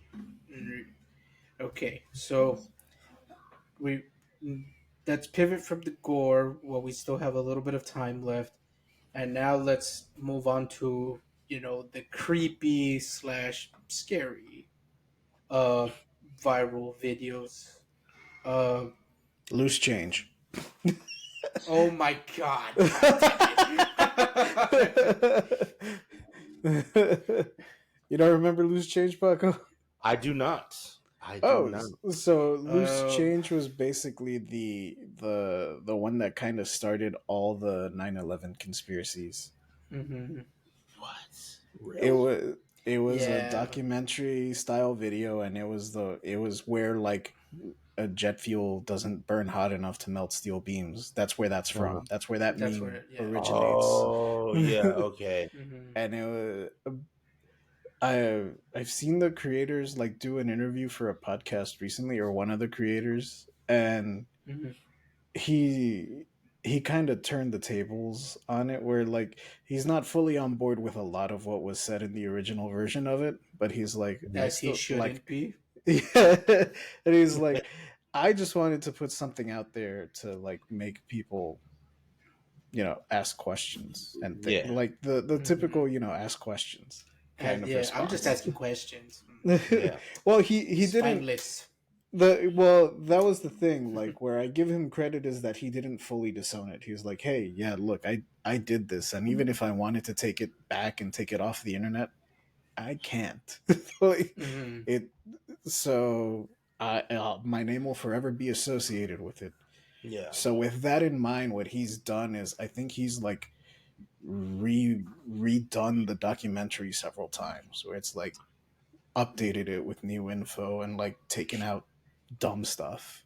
S3: Okay, so we let's pivot from the gore while we still have a little bit of time left, and now let's move on to the creepy slash scary uh viral videos. Uh,
S1: Loose change.
S3: oh my god! God damn
S1: You don't remember Loose Change, Paco?
S2: I do not. I do
S1: Oh,
S2: not.
S1: so
S3: it.
S1: Loose Change was basically the one that kind of started all the 9/11 conspiracies.
S3: Mm-hmm.
S2: What?
S1: It
S2: Really?
S1: was it was a
S3: Yeah.
S1: documentary style video, and it was where like a jet fuel doesn't burn hot enough to melt steel beams. That's where that's
S2: Uh-huh.
S1: from. That's where that
S3: That's where
S1: meme
S3: yeah.
S1: originates.
S2: Oh, yeah. Okay.
S3: Mm-hmm.
S1: And it was, I've seen the creators like do an interview for a podcast recently, or one of the creators, and
S3: Mm-hmm.
S1: he he kind of turned the tables on it, where like he's not fully on board with a lot of what was said in the original version of it, but he's like, I
S3: As he
S1: still like,
S3: shouldn't be.
S1: yeah, and he's like, I just wanted to put something out there to like make people ask questions and think,
S2: Yeah.
S1: like the
S3: Mm-hmm.
S1: typical ask questions kind of
S3: Yeah, I'm just
S1: response.
S3: asking questions.
S2: Yeah.
S1: Well, he didn't.
S3: Spineless.
S1: That was the thing, like, where I give him credit is that he didn't fully disown it. He was like, hey, yeah, look, I did this, and even if I wanted to take it back and take it off the internet, I can't. Like,
S3: Mm-hmm.
S1: it so my name will forever be associated with it.
S2: Yeah.
S1: So with that in mind, what he's done is, I think he's like redone the documentary several times, where it's like updated it with new info and like taken out dumb stuff.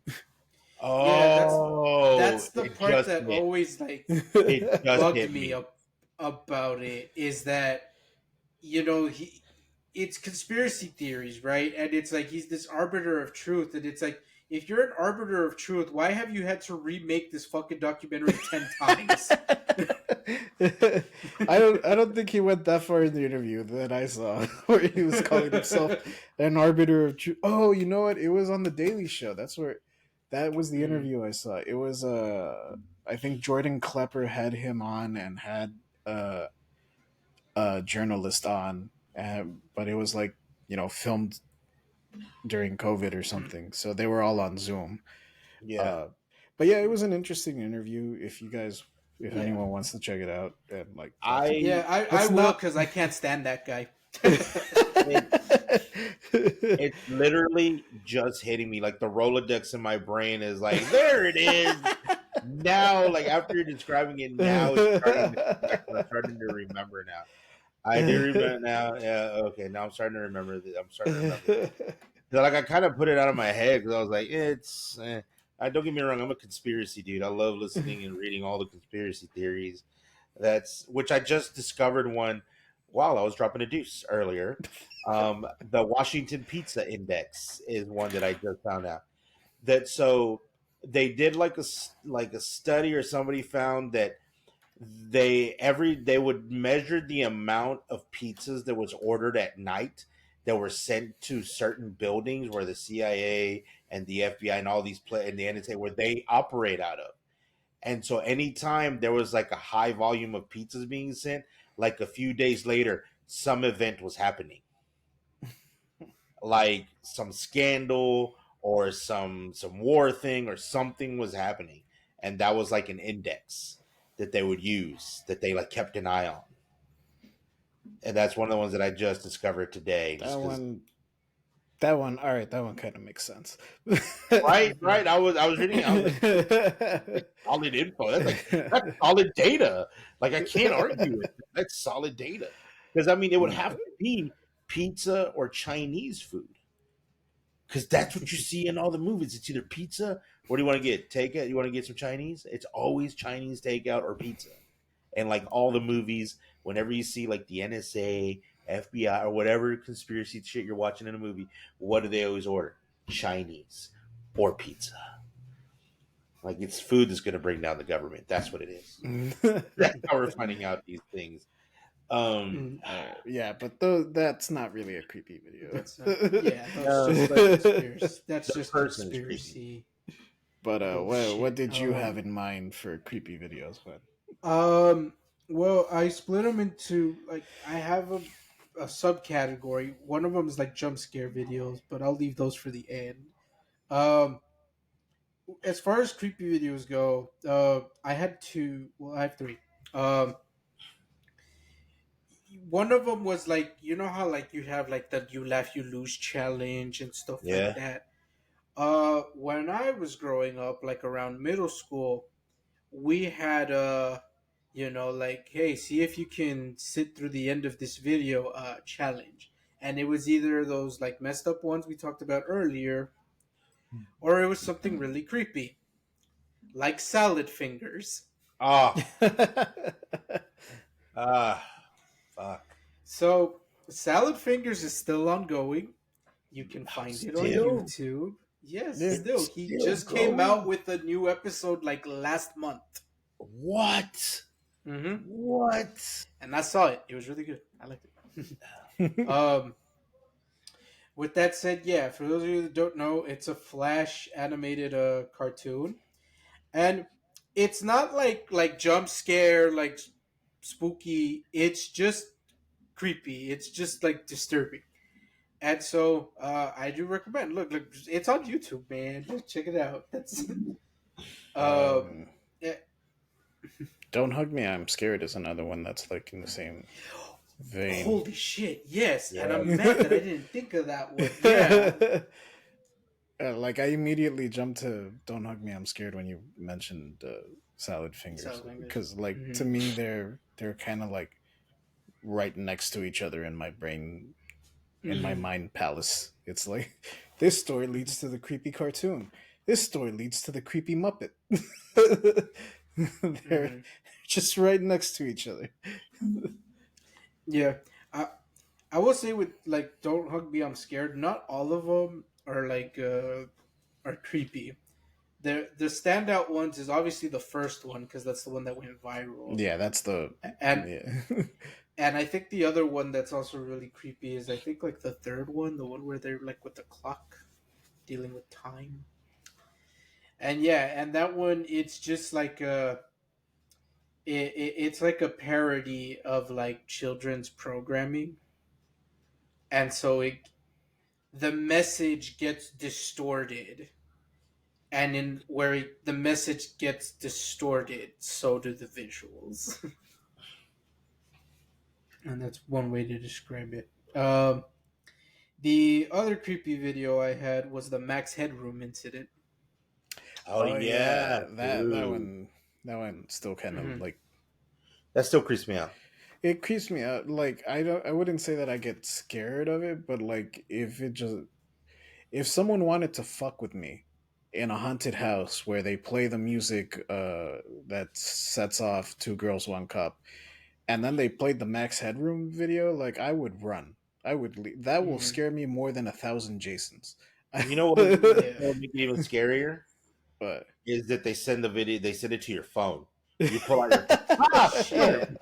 S3: Yeah,
S2: Oh,
S3: that's the
S2: it
S3: part
S2: just
S3: that
S2: hit.
S3: always like
S2: It just
S3: bugged
S2: hit
S3: me
S2: me.
S3: up about it is that he it's conspiracy theories, right? And it's like he's this arbiter of truth, and it's like if you're an arbiter of truth, why have you had to remake this fucking documentary 10 times?
S1: I don't think he went that far in the interview that I saw, where he was calling himself an arbiter of truth. Oh, you know what? It was on the Daily Show. That was the
S3: Mm,
S1: interview I saw. It was I think Jordan Klepper had him on and had a journalist on, but it was like filmed during COVID or
S3: mm,
S1: something. So they were all on Zoom.
S2: Yeah.
S1: Uh, but yeah, it was an interesting interview. If
S3: yeah,
S1: anyone wants to check it out, and like
S3: yeah. I
S1: let's
S3: will
S1: not.
S3: because I can't stand that guy.
S2: It's it's literally just hitting me. Like the Rolodex in my brain is like, there it is. Now, like after you're describing it, now it's starting to come back. I'm starting to remember now. I do remember now. Yeah, okay. Now I'm starting to remember. I'm starting to remember. Like I kind of put it out of my head because I was like, it's. I don't get me wrong. I'm a conspiracy dude. I love listening and reading all the conspiracy theories. That's which I just discovered one while I was dropping a deuce earlier. The Washington Pizza Index is one that I just found out. That so they did like a study, or somebody found that they would measure the amount of pizzas that was ordered at night that were sent to certain buildings where the CIA and the FBI and all these and the NSA where they operate out of. And so anytime there was like a high volume of pizzas being sent, like a few days later, some event was happening. Like some scandal or some war thing or something was happening. And that was like an index that they would use that they like kept an eye on. And that's one of the ones that I just discovered today.
S1: that
S2: Just because,
S1: one, that one, all right, that one kind of makes sense.
S2: right. I was reading. I was like, that's solid info. That's solid data. Like I can't argue with that. That's solid data. Because I mean, it would have to be pizza or Chinese food. Because that's what you see in all the movies. It's either pizza. What do you want to get? Takeout? You want to get some Chinese? It's always Chinese takeout or pizza. And like all the movies, whenever you see like the NSA, FBI, or whatever conspiracy shit you're watching in a movie, what do they always order? Chinese or pizza. Like it's food that's going to bring down the government. That's what it is. That's how we're finding out these things.
S1: Yeah, but that's not really a creepy video.
S3: That's not, yeah, that's just like conspiracy. That's just conspiracy.
S1: But what did you have in mind for creepy videos, Juan?
S3: Well, I split them into like I have a subcategory. One of them is like jump scare videos, but I'll leave those for the end. Um, as far as creepy videos go, I had two. Well, I have three. Um, one of them was like you know how like you have like the you laugh you lose challenge and stuff like that. When I was growing up, like around middle school, we had you know, like, hey, see if you can sit through the end of this video challenge. And it was either those like messed up ones we talked about earlier, or it was something really creepy, like salad fingers.
S2: Oh. Fuck.
S3: So salad fingers is still ongoing. You can find it on YouTube. Yes, still. He just came out with a new episode like last month.
S2: What?
S3: Mm-hmm.
S2: What?
S3: And I saw it. It was really good. I liked it. With that said, yeah, for those of you that don't know, it's a Flash animated cartoon. And it's not like jump scare, like spooky. It's just creepy. It's just like disturbing. And so I do recommend. Look, it's on YouTube, man. Just check it out. That's yeah.
S1: Don't Hug Me, I'm Scared is another one that's like in the same vein.
S3: Holy shit, yes. Yeah. And I'm mad that I didn't think of that one. Yeah.
S1: Like I immediately jumped to Don't Hug Me, I'm Scared when you mentioned Salad Fingers. Because like to me they're kind of like right next to each other in my brain, in my mind palace. It's like this story leads to the creepy cartoon. This story leads to the creepy Muppet. They're just right next to each other.
S3: Yeah, I will say with like Don't Hug Me, I'm Scared. Not all of them are like are creepy. The standout ones is obviously the first one because that's the one that went viral.
S1: Yeah, that's the
S3: and I think the other one that's also really creepy is I think like the third one, the one where they're like with the clock, dealing with time. And yeah, and that one it's just like it's like a parody of like children's programming, and so the message gets distorted, and in where the message gets distorted, so do the visuals. And that's one way to describe it. The other creepy video I had was the Max Headroom incident.
S2: Oh yeah,
S1: that one still kind of like
S2: that still creeps me out.
S1: It creeps me out. Like I wouldn't say that I get scared of it, but like if someone wanted to fuck with me in a haunted house where they play the music that sets off Two Girls One Cup, and then they played the Max Headroom video, like I would run. I would leave. That will scare me more than 1,000 Jasons.
S2: You know what would make it even scarier?
S1: But
S2: is that they send the video? They send it to your phone. You pull out your shit.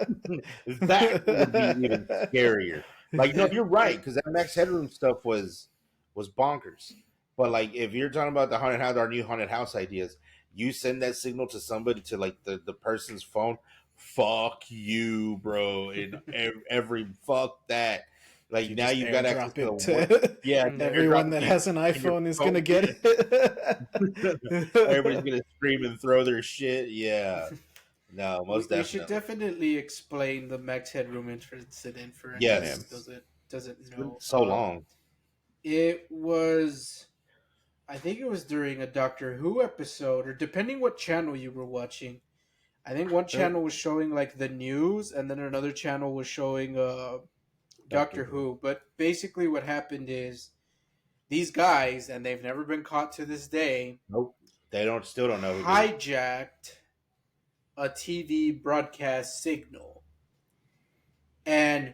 S2: That would be even scarier. Like, no, you're right, because that Max Headroom stuff was bonkers. But like, if you're talking about the haunted house, our new haunted house ideas, you send that signal to somebody, to like the person's phone. Fuck you, bro. And every fuck that. Like, now you've got access to the
S1: everyone that has an iPhone is gonna get it.
S2: Everybody's gonna scream and throw their shit. Yeah. No, most definitely.
S3: We should definitely explain the Max Headroom incident for anyone who doesn't know.
S2: So long.
S3: It was, I think it was during a Doctor Who episode, or depending what channel you were watching. I think one channel was showing like the news, and then another channel was showing Doctor Who. But basically, what happened is these guys, and they've never been caught to this day.
S2: Nope, they still don't know.
S3: Hijacked a TV broadcast signal, and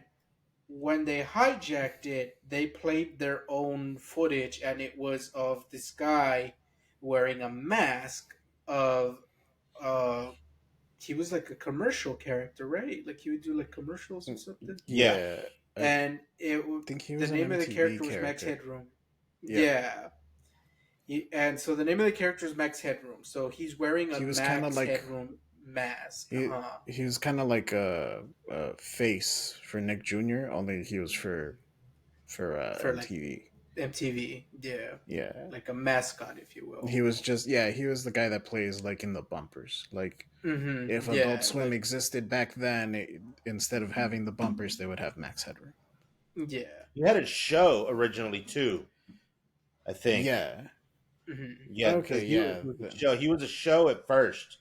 S3: when they hijacked it, they played their own footage, and it was of this guy wearing a mask of uh he was like a commercial character, right? Like he would do like commercials or something.
S2: Yeah.
S1: Yeah, I
S3: And
S1: think he
S3: the
S1: was an
S3: name of the
S1: MTV
S3: character was Max
S1: character.
S3: Headroom.
S1: Yeah,
S3: Yeah. And so the name of the character is Max Headroom. So he's wearing a
S1: he was kind of
S3: Max
S1: like
S3: Headroom mask.
S1: he he was kind of like a face for Nick Jr. Only he was for
S3: For like
S1: MTV.
S3: MTV. Yeah.
S1: Yeah,
S3: Like a mascot, if you will.
S1: he was just he was the guy that plays like in the bumpers. Like if Adult
S3: Yeah.
S1: Swim
S3: Like,
S1: existed back then, instead of having the bumpers, they would have Max Headroom.
S3: yeah.
S2: He had a show originally too, I think.
S1: Yeah.
S2: Yeah, because
S1: Okay. Yeah. Then.
S2: he was a show at first.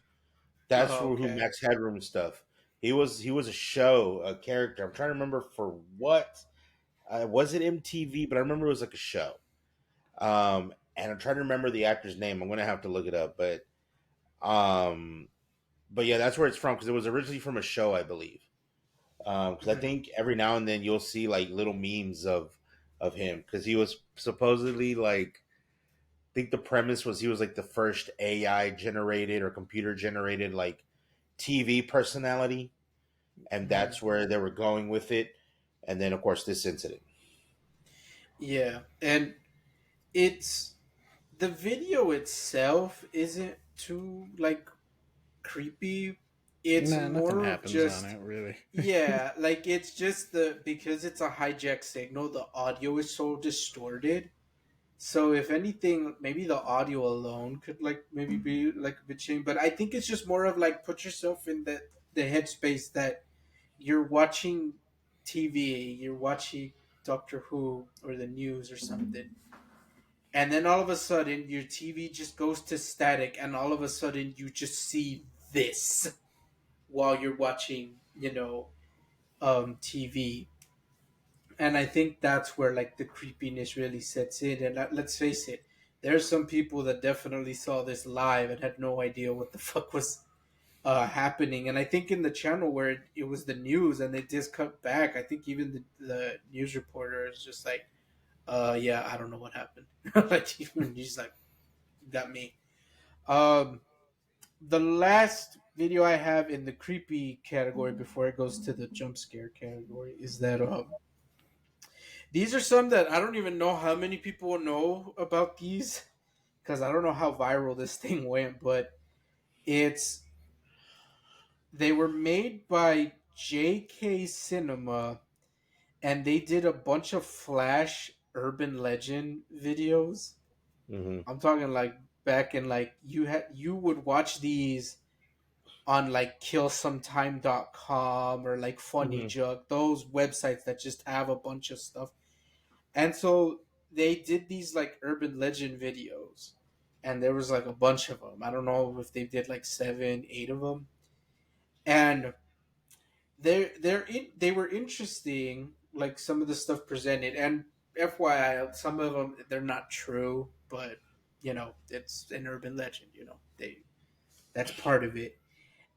S2: That's
S3: Oh,
S2: who
S3: okay.
S2: Max Headroom stuff. He was a show, a character. I'm trying to remember for what. Was it MTV? But I remember it was like a show. And I'm trying to remember the actor's name. I'm gonna have to look it up, um, but yeah, that's where it's from because it was originally from a show, I believe. Because I think every now and then you'll see like little memes of him because he was supposedly like I think the premise was he was like the first AI generated or computer generated like TV personality, and that's where they were going with it. And then of course this incident.
S3: Yeah. And it's the video itself isn't too like creepy. It's
S1: Nah, nothing
S3: more of
S1: happens on
S3: just
S1: it really.
S3: yeah, like it's just the because it's a hijacked signal, the audio is so distorted. So if anything, maybe the audio alone could like maybe be like a bit changed. But I think it's just more of like put yourself in the headspace that you're watching TV, you're watching Doctor Who or the news or something, and then all of a sudden your TV just goes to static, and all of a sudden you just see this while you're watching, TV. And I think that's where like the creepiness really sets in. And let's face it, there's some people that definitely saw this live and had no idea what the fuck was happening. And I think in the channel where it was the news and they just cut back, I think even the news reporter is just like, yeah, I don't know what happened. Like he's like, got me. Um, the last video I have in the creepy category before it goes to the jump scare category is that these are some that I don't even know how many people know about these because I don't know how viral this thing went, but it's they were made by JK Cinema and they did a bunch of Flash urban legend videos.
S2: Mm-hmm.
S3: I'm talking like back in like you would watch these on like killsometime.com or like Funny
S2: Mm-hmm.
S3: Jug, those websites that just have a bunch of stuff. And so they did these like urban legend videos, and there was like a bunch of them. I don't know if they did like 7, 8 of them, and they were interesting. Like some of the stuff presented, and FYI, some of them they're not true, but it's an urban legend. That's part of it.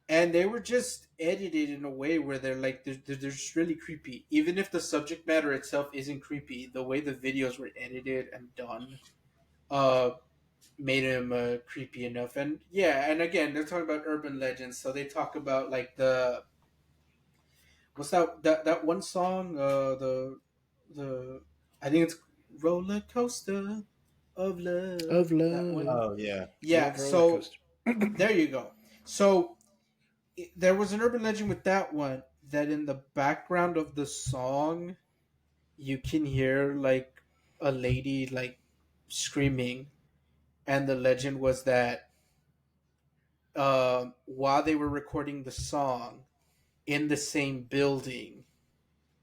S3: And they were just edited in a way where they're just really creepy. Even if the subject matter itself isn't creepy, the way the videos were edited and done uh made them creepy enough. And yeah, and again, they're talking about urban legends, so they talk about like the what's that one song, the I think it's Roller Coaster of Love,
S1: Of
S3: that
S1: love,
S3: one.
S2: Oh yeah.
S3: Yeah,
S1: love roller
S3: so
S1: coaster.
S3: there you go. So there was an urban legend with that one that in the background of the song you can hear like a lady like screaming, and the legend was that while they were recording the song in the same building,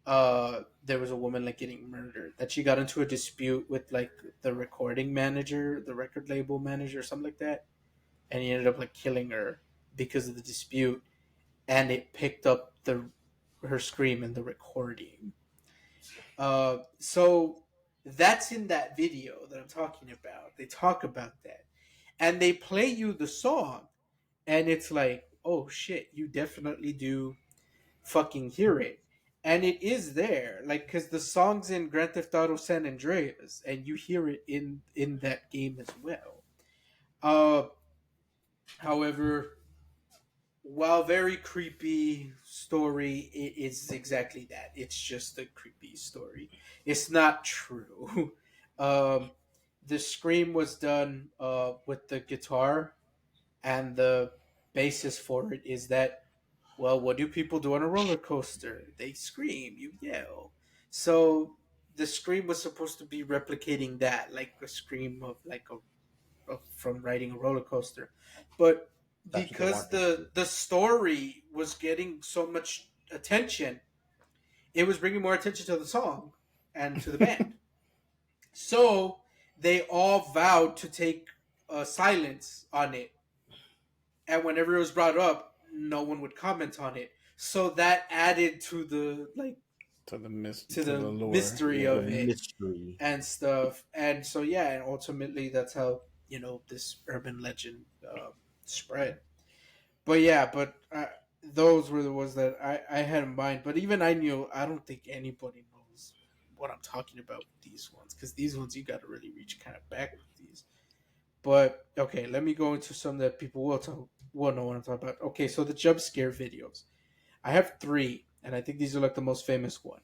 S3: there was a woman like getting murdered, that she got into a dispute with like the recording manager, the record label manager, or something like that, and he ended up like killing her because of the dispute, and it picked up the her scream in the recording. So that's in that video that I'm talking about. They talk about that, and they play you the song, and it's like, oh shit, you definitely do fucking hear it, and it is there, like because the song's in Grand Theft Auto San Andreas, and you hear it in that game as well. Uh, However, while very creepy story, it is exactly that. It's just a creepy story. It's not true. um, the scream was done with the guitar, and the basis for it is that, well, what do people do on a roller coaster? They scream, you yell. So the scream was supposed to be replicating that, like a scream of from riding a roller coaster. But
S2: That's what they
S3: because
S2: want them to do.
S3: the story was getting so much attention, it was bringing more attention to the song and to the band. So they all vowed to take silence on it, and whenever it was brought up, no one would comment on it. So that added to the to
S1: to the
S3: the
S1: lore.
S3: mystery
S1: Yeah.
S2: The
S3: of it
S2: mystery.
S3: and stuff. And so yeah, and ultimately that's how this urban legend spread. But yeah, those were the ones that I had in mind. But even I don't think anybody knows what I'm talking about with these ones, because these ones you got to really reach kind of back with these. But okay, let me go into some that people will know what I'm talking about. Okay, so the jump scare videos. I have three, and I think these are like the most famous one.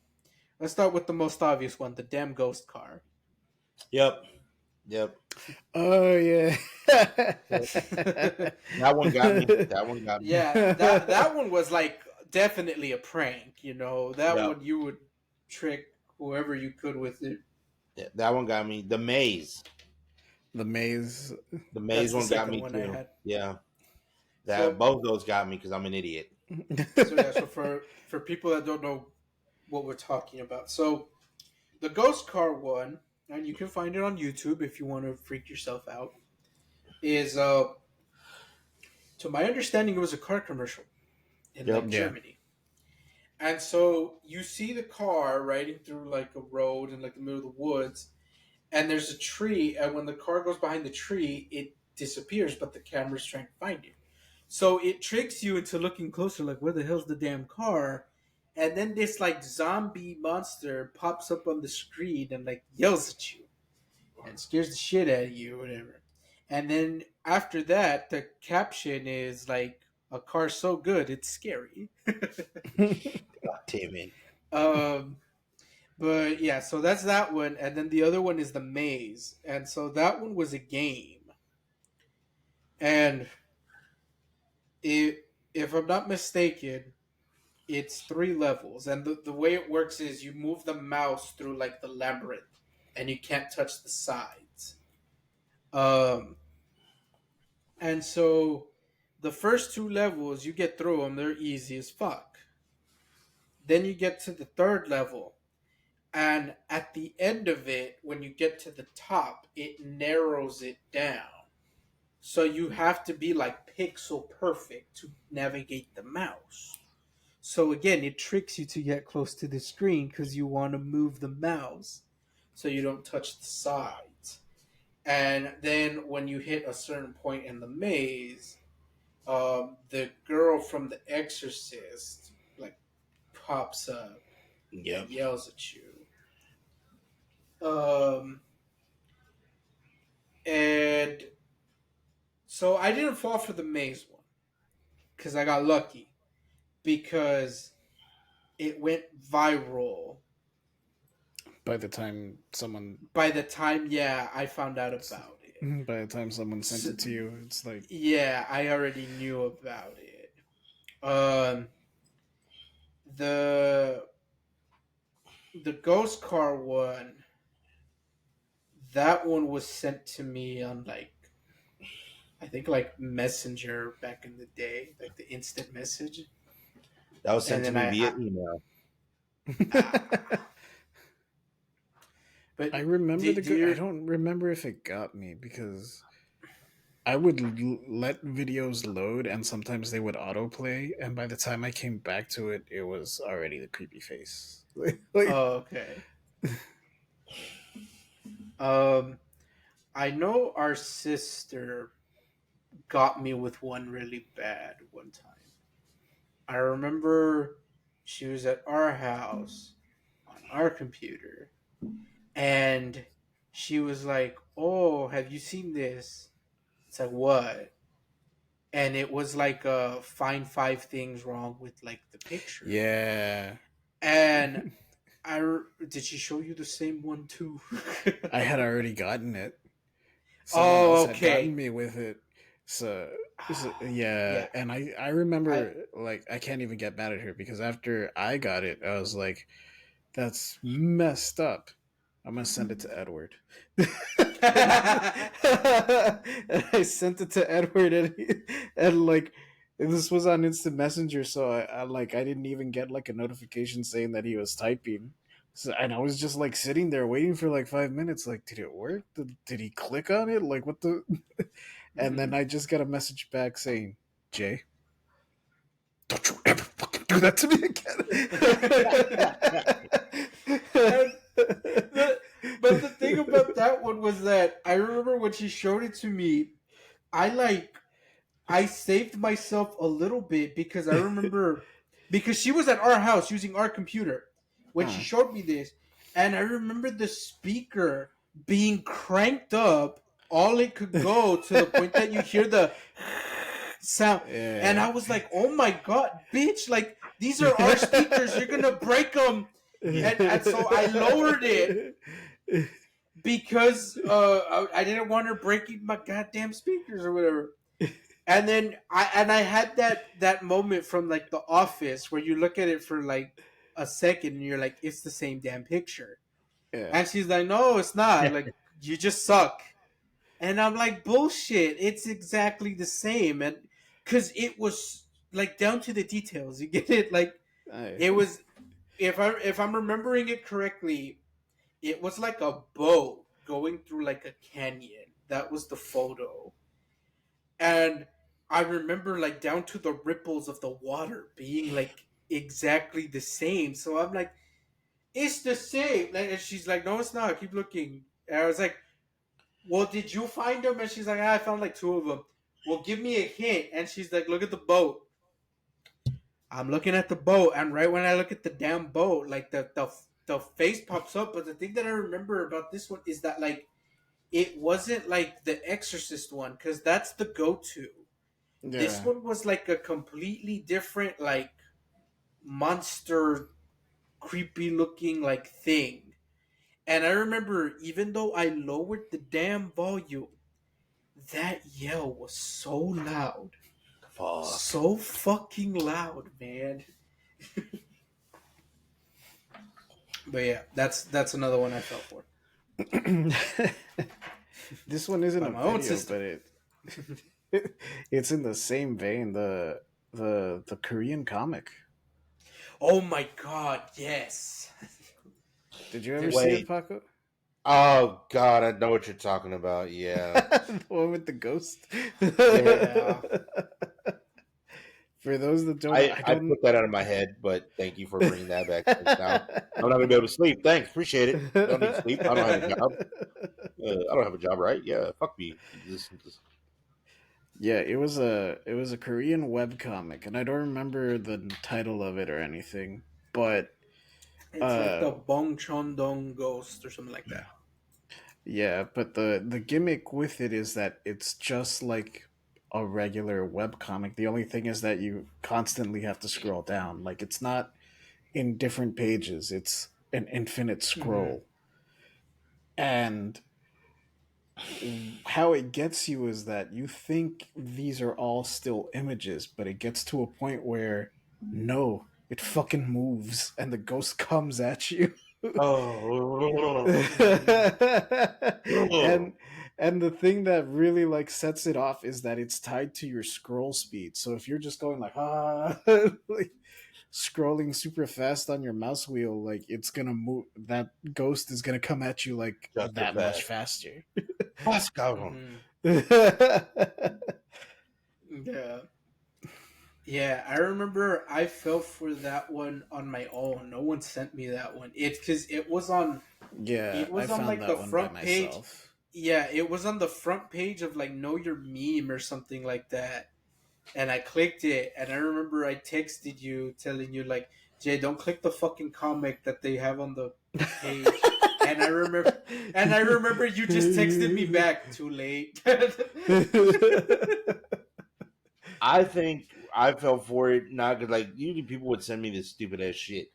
S3: Let's start with the most obvious one, the damn ghost car.
S2: Yep. Yep.
S1: Oh yeah.
S2: That one got me. That one got me.
S3: Yeah, that one was like definitely a prank. That
S2: Yep.
S3: one you would trick whoever you could with it.
S2: Yeah, that one got me. The maze.
S1: The maze.
S2: The
S3: That's
S2: maze
S3: the
S2: one got
S3: second
S2: me
S3: one I
S2: too.
S3: had.
S2: Yeah. That
S3: So
S2: both of those got me because I'm an idiot.
S3: so for people that don't know what we're talking about, so the ghost car one, and you can find it on YouTube if you want to freak yourself out. Is to my understanding, it was a car commercial in
S2: Yep.
S3: like
S1: Yeah.
S3: Germany. And so you see the car riding through like a road in like the middle of the woods, and there's a tree, and when the car goes behind the tree, it disappears, but the camera's trying to find it. So it tricks you into looking closer, like where the hell's the damn car? And then this like zombie monster pops up on the screen and like yells at you and scares the shit out of you, or whatever. And then after that, the caption is like, "A car so good it's scary."
S2: God damn it.
S3: um, but yeah, so that's that one, and then the other one is the maze, and so that one was a game, and if I'm not mistaken, it's three levels, and the way it works is you move the mouse through like the labyrinth, and you can't touch the sides. Um, and so the first two levels you get through them, they're easy as fuck. Then you get to the third level, and at the end of it, when you get to the top, it narrows it down. So you have to be like pixel perfect to navigate the mouse. So again, it tricks you to get close to the screen because you want to move the mouse so you don't touch the sides. And then when you hit a certain point in the maze, the girl from The Exorcist like pops up and
S2: Yep.
S3: yells at you. Um, and so I didn't fall for the maze one because I got lucky, because it went viral
S1: By the time someone
S3: by the time, yeah, I found out about it.
S1: by the time someone sent
S3: So,
S1: it to you, it's like
S3: yeah, I already knew about it. Um, the the ghost car one, that one was sent to me on like, I think like Messenger back in the day, like the instant message,
S2: That was
S3: and
S2: sent to
S3: then
S2: me via email.
S3: ah, but
S1: I remember
S3: do
S1: I
S3: you
S1: don't remember if it got me because I would let videos load and sometimes they would autoplay, and by the time I came back to it, it was already the creepy face. Like,
S3: oh, okay. Um, I know our sister got me with one really bad one time. I remember she was at our house on our computer, and she was like, "Oh, have you seen this?" It's like, "What?" and it was like find 5 things wrong with like the picture.
S1: Yeah.
S3: And did she show you the same one too?
S1: I had already gotten it. Someone else had
S3: okay.
S1: gotten me with it. So yeah, and I remember like I can't even get mad at her because after I got it, I was like, that's messed up. I'm gonna send it to Edward. And I sent it to Edward, and like this was on Instant Messenger, so I didn't even get like a notification saying that he was typing. So, and I was just like sitting there waiting for like 5 minutes. Like, did it work? Did he click on it? Like, what the? And then I just got a message back saying, "Jay, don't you ever fucking do that to me again."
S3: But the thing about that one was that I remember when she showed it to me, I saved myself a little bit because I remember because she was at our house using our computer when she showed me this, and I remember the speaker being cranked up all it could go to the point that you hear the sound, and I was like, "Oh my god, bitch! Like these are our speakers. You're gonna break them." And so I lowered it because I didn't want her breaking my goddamn speakers or whatever. And then I had that moment from like The Office where you look at it for like a second and you're like, it's the same damn picture. Yeah. And she's like, no, it's not. Like, you just suck. And I'm like, bullshit. It's exactly the same. And because it was like down to the details. You get it? Like, it was, if I'm remembering it correctly, it was like a boat going through like a canyon. That was the photo. And I remember like down to the ripples of the water being like exactly the same. So I'm like, it's the same. And she's like, no, it's not. Keep looking. And I was like, well, did you find them? And she's like, I found like 2 of them. Well, give me a hint. And she's like, look at the boat. I'm looking at the boat, and right when I look at the damn boat, like the face pops up. But the thing that I remember about this one is that like it wasn't like the Exorcist one, because that's the go-to. Yeah. This one was like a completely different, like monster, creepy looking like thing. And I remember, even though I lowered the damn volume, that yell was so loud. Fuck. So fucking loud, man. But yeah, that's another one I fell for.
S1: This one isn't a video, but it's in the same vein. The Korean comic.
S3: Oh my god, yes.
S1: Did you ever see it, Paco?
S2: Oh god, I know what you're talking about. Yeah,
S1: the one with the ghost. Yeah. For those that don't,
S2: I put that out of my head, but thank you for bringing that back. Now I'm not gonna be able to sleep. Thanks, appreciate it. I don't need sleep. I don't have a job. I don't have a job, right? Yeah, fuck me.
S1: Yeah, it was a Korean webcomic, and I don't remember the title of it or anything, but
S3: it's like the Bong Chon-dong Ghost or something like that.
S1: Yeah, but the gimmick with it is that it's just like a regular webcomic. The only thing is that you constantly have to scroll down. Like, it's not in different pages, it's an infinite scroll. Mm-hmm. And how it gets you is that you think these are all still images, but it gets to a point where no, it fucking moves and the ghost comes at you. Oh. and the thing that really like sets it off is that it's tied to your scroll speed. So if you're just going like like scrolling super fast on your mouse wheel, like it's gonna move, that ghost is gonna come at you like just that much faster.
S2: Let's go.
S3: Yeah. Yeah, I remember I fell for that one on my own. No one sent me that one. It's because it was on.
S1: Yeah,
S3: it was on like the front page. Yeah, it was on the front page of like Know Your Meme or something like that. And I clicked it, and I remember I texted you telling you like, Jay, don't click the fucking comic that they have on the page. and I remember you just texted me back, too late.
S2: I think I fell for it. Not because like usually people would send me this stupid ass shit,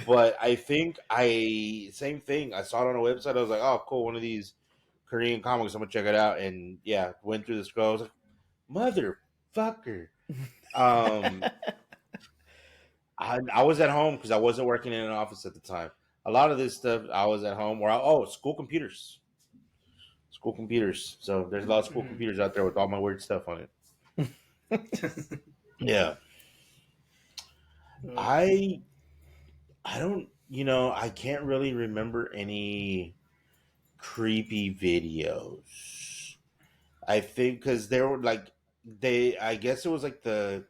S2: but I think same thing. I saw it on a website. I was like, oh, cool, one of these Korean comics. I'm gonna check it out. And yeah, went through the scroll. I was like, motherfucker. I was at home because I wasn't working in an office at the time. A lot of this stuff I was at home. School computers. School computers. So there's a lot of school computers out there with all my weird stuff on it. Yeah. I don't, I can't really remember any creepy videos. I think because there were like I guess it was like the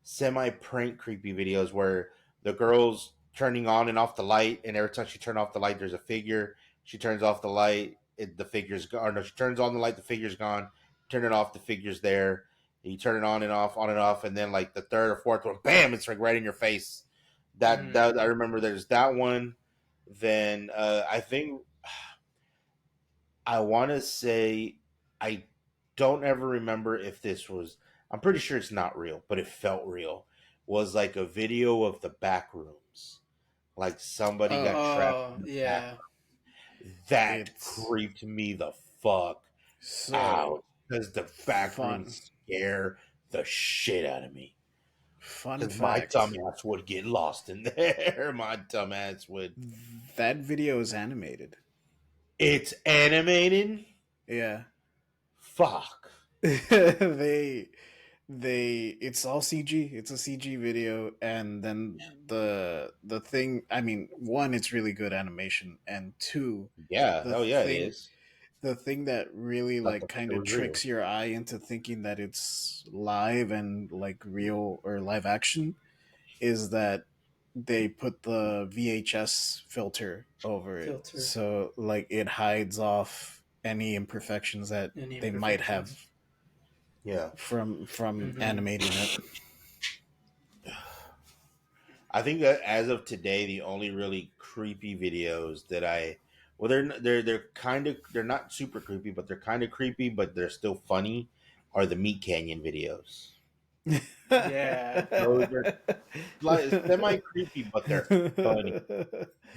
S2: semi prank creepy videos where the girl's turning on and off the light, and every time she turns off the light, there's a figure. She turns off the light, the figure's gone. Or no, she turns on the light, the figure's gone. Turn it off, the figure's there. You turn it on and off, and then like the third or fourth one, bam! It's like right in your face. That I remember. There's that one. Then I think I want to say I don't ever remember if this was. I'm pretty sure it's not real, but it felt real. Was like a video of the back rooms, like somebody got trapped. In the back room. That creeped me the fuck out because the back rooms scare the shit out of me.
S1: Fun
S2: fact.
S1: My
S2: dumbass would get lost in there. My dumbass would.
S1: That video is animated.
S2: It's animated?
S1: Yeah.
S2: Fuck.
S1: It's all CG. It's a CG video, and then the thing. I mean, one, it's really good animation, and two,
S2: it is.
S1: The thing that really like kind of tricks your eye into thinking that it's live and like real or live action is that they put the VHS filter over it, so like it hides off any imperfections that they might have.
S2: Yeah,
S1: from animating it.
S2: I think that as of today, the only really creepy videos that they're kind of, they're not super creepy, but they're kind of creepy, but they're still funny, are the Meat Canyon videos.
S3: Yeah,
S2: those are like semi creepy, but they're funny.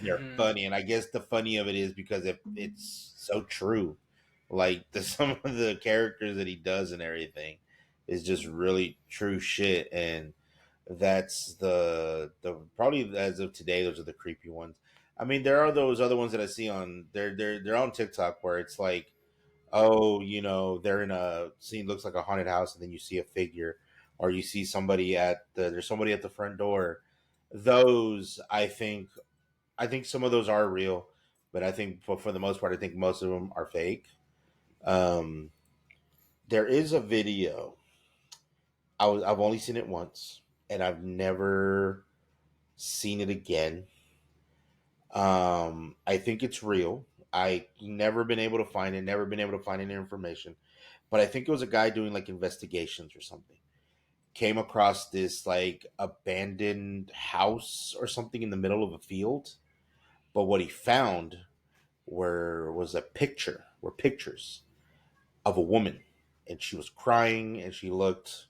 S2: They're funny, and I guess the funny of it is because it's so true. Like some of the characters that he does and everything is just really true shit, and that's the probably as of today, those are the creepy ones. I mean, there are those other ones that I see on they're on TikTok where it's like, oh, they're in a scene, looks like a haunted house, and then you see a figure, or you see somebody there's somebody at the front door. Those I think some of those are real, but I think for the most part, I think most of them are fake. There is a video. I've only seen it once, and I've never seen it again. I think it's real. I never been able to find it. Never been able to find any information, but I think it was a guy doing like investigations or something. Came across this like abandoned house or something in the middle of a field, but what he found was pictures of a woman, and she was crying and she looked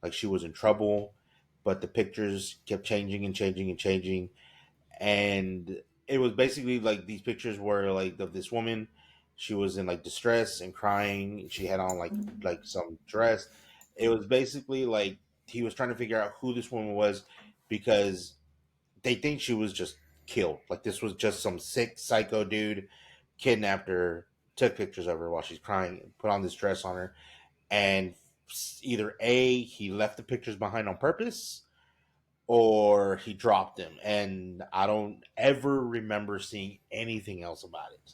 S2: like she was in trouble, but the pictures kept changing and changing and changing, and it was basically like these pictures were like of this woman. She was in like distress and crying. She had on like some dress. It was basically like he was trying to figure out who this woman was, because they think she was just killed. Like this was just some sick psycho dude kidnapped her, took pictures of her while she's crying, put on this dress on her, and either A, he left the pictures behind on purpose, or he dropped them. And I don't ever remember seeing anything else about it.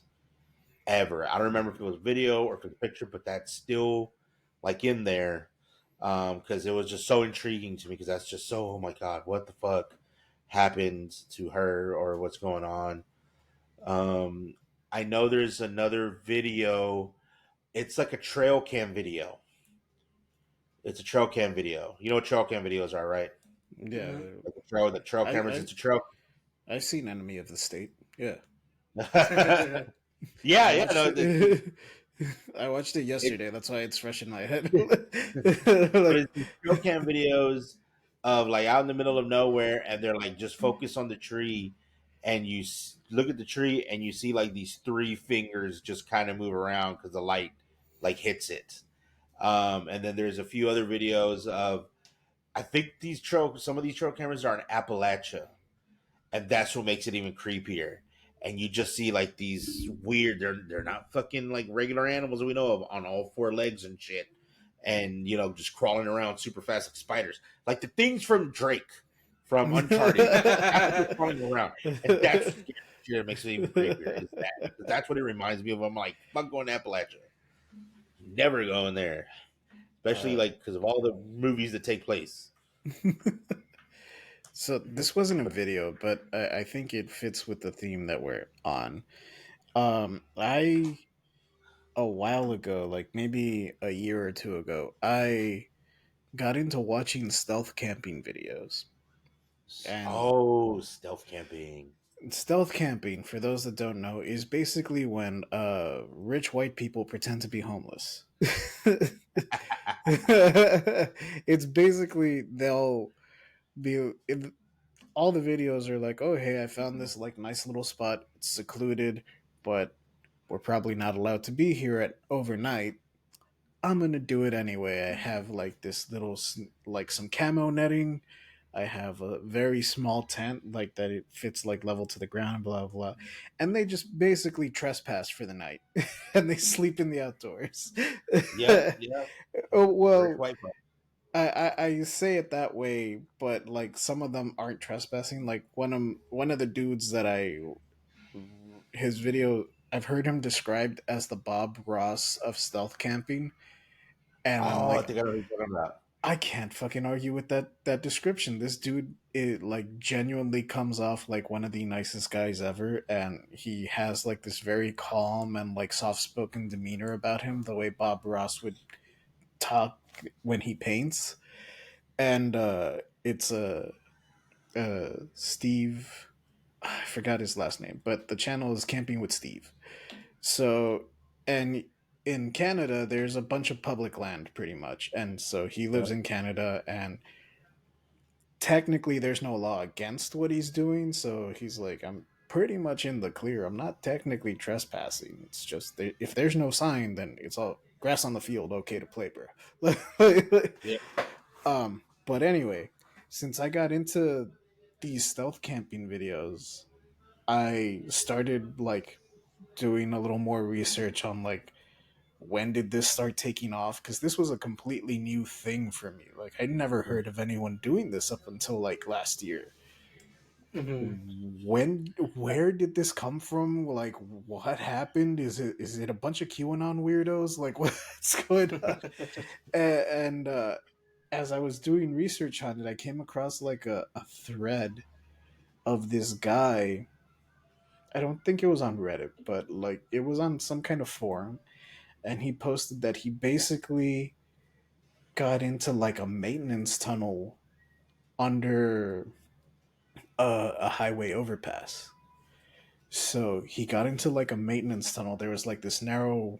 S2: Ever. I don't remember if it was video or if it was a picture, but that's still like in there, because it was just so intriguing to me, because that's just so, oh my God, what the fuck happened to her, or what's going on. I know there's another video. It's like a trail cam video. It's a trail cam video. You know what trail cam videos are, right?
S1: Yeah.
S2: Like the trail cameras. It's a trail.
S1: I've seen Enemy of the State. Yeah.
S2: yeah. No,
S1: I watched it yesterday. That's why it's fresh in my head.
S2: But
S1: Like,
S2: it's these trail cam videos of like out in the middle of nowhere, and they're like just focus on the tree, and you look at the tree, and you see like these three fingers just kind of move around because the light like hits it. And then there's a few other videos of I think some of these trail cameras are in Appalachia, and that's what makes it even creepier. And you just see like these weird. They're not fucking like regular animals that we know of on all four legs and shit, and just crawling around super fast like spiders, like the things from Drake from Uncharted. That's what they're crawling around, and that's the shit that makes it even creepier. Is that 'cause that's what it reminds me of. I'm like, fuck going to Appalachia, never going there, especially like because of all the movies that take place.
S1: so this wasn't a video, but I think it fits with the theme that we're on. I a while ago, like maybe a year or two ago, I got into watching stealth camping videos. And
S2: Oh, stealth camping.
S1: stealth camping, for those that don't know, is basically when rich white people pretend to be homeless. It's basically they'll be all the videos are like, oh hey, I found this like nice little spot. It's secluded, but we're probably not allowed to be here at overnight. I'm gonna do it anyway. I have like this little like some camo netting. I have a very small tent, like that it fits like level to the ground, blah blah, and they just basically trespass for the night, and they sleep in the outdoors.
S2: Yep, yep.
S1: Oh
S2: Rich
S1: well,
S2: white folk.
S1: I say it that way, but like some of them aren't trespassing. Like one of the dudes that his video, I've heard him described as the Bob Ross of stealth camping, and I'm
S2: Oh, I
S1: like,
S2: think I know what you're talking about.
S1: I can't fucking argue with that description. This dude, it like genuinely comes off like one of the nicest guys ever, and he has like this very calm and like soft spoken demeanor about him, the way Bob Ross would talk when he paints. And it's Steve. I forgot his last name, but the channel is Camping with Steve. So, and in Canada, there's a bunch of public land pretty much. And so he lives
S2: Yep.
S1: in Canada, and technically there's no law against what he's doing. So he's like, I'm pretty much in the clear. I'm not technically trespassing. It's just if there's no sign, then it's all grass on the field, okay to play, bro.
S2: Yep.
S1: But anyway, since I got into these stealth camping videos, I started like doing a little more research on like when did this start taking off, because this was a completely new thing for me. Like I'd never heard of anyone doing this up until like last year.
S3: Mhm.
S1: Where did this come from? Like what happened? Is it a bunch of QAnon weirdos? Like what's going on? And as I was doing research on it, I came across like a thread of this guy. I don't think it was on Reddit, but like it was on some kind of forum, and he posted that he basically got into like a maintenance tunnel under a highway overpass. So he got into like a maintenance tunnel. There was like this narrow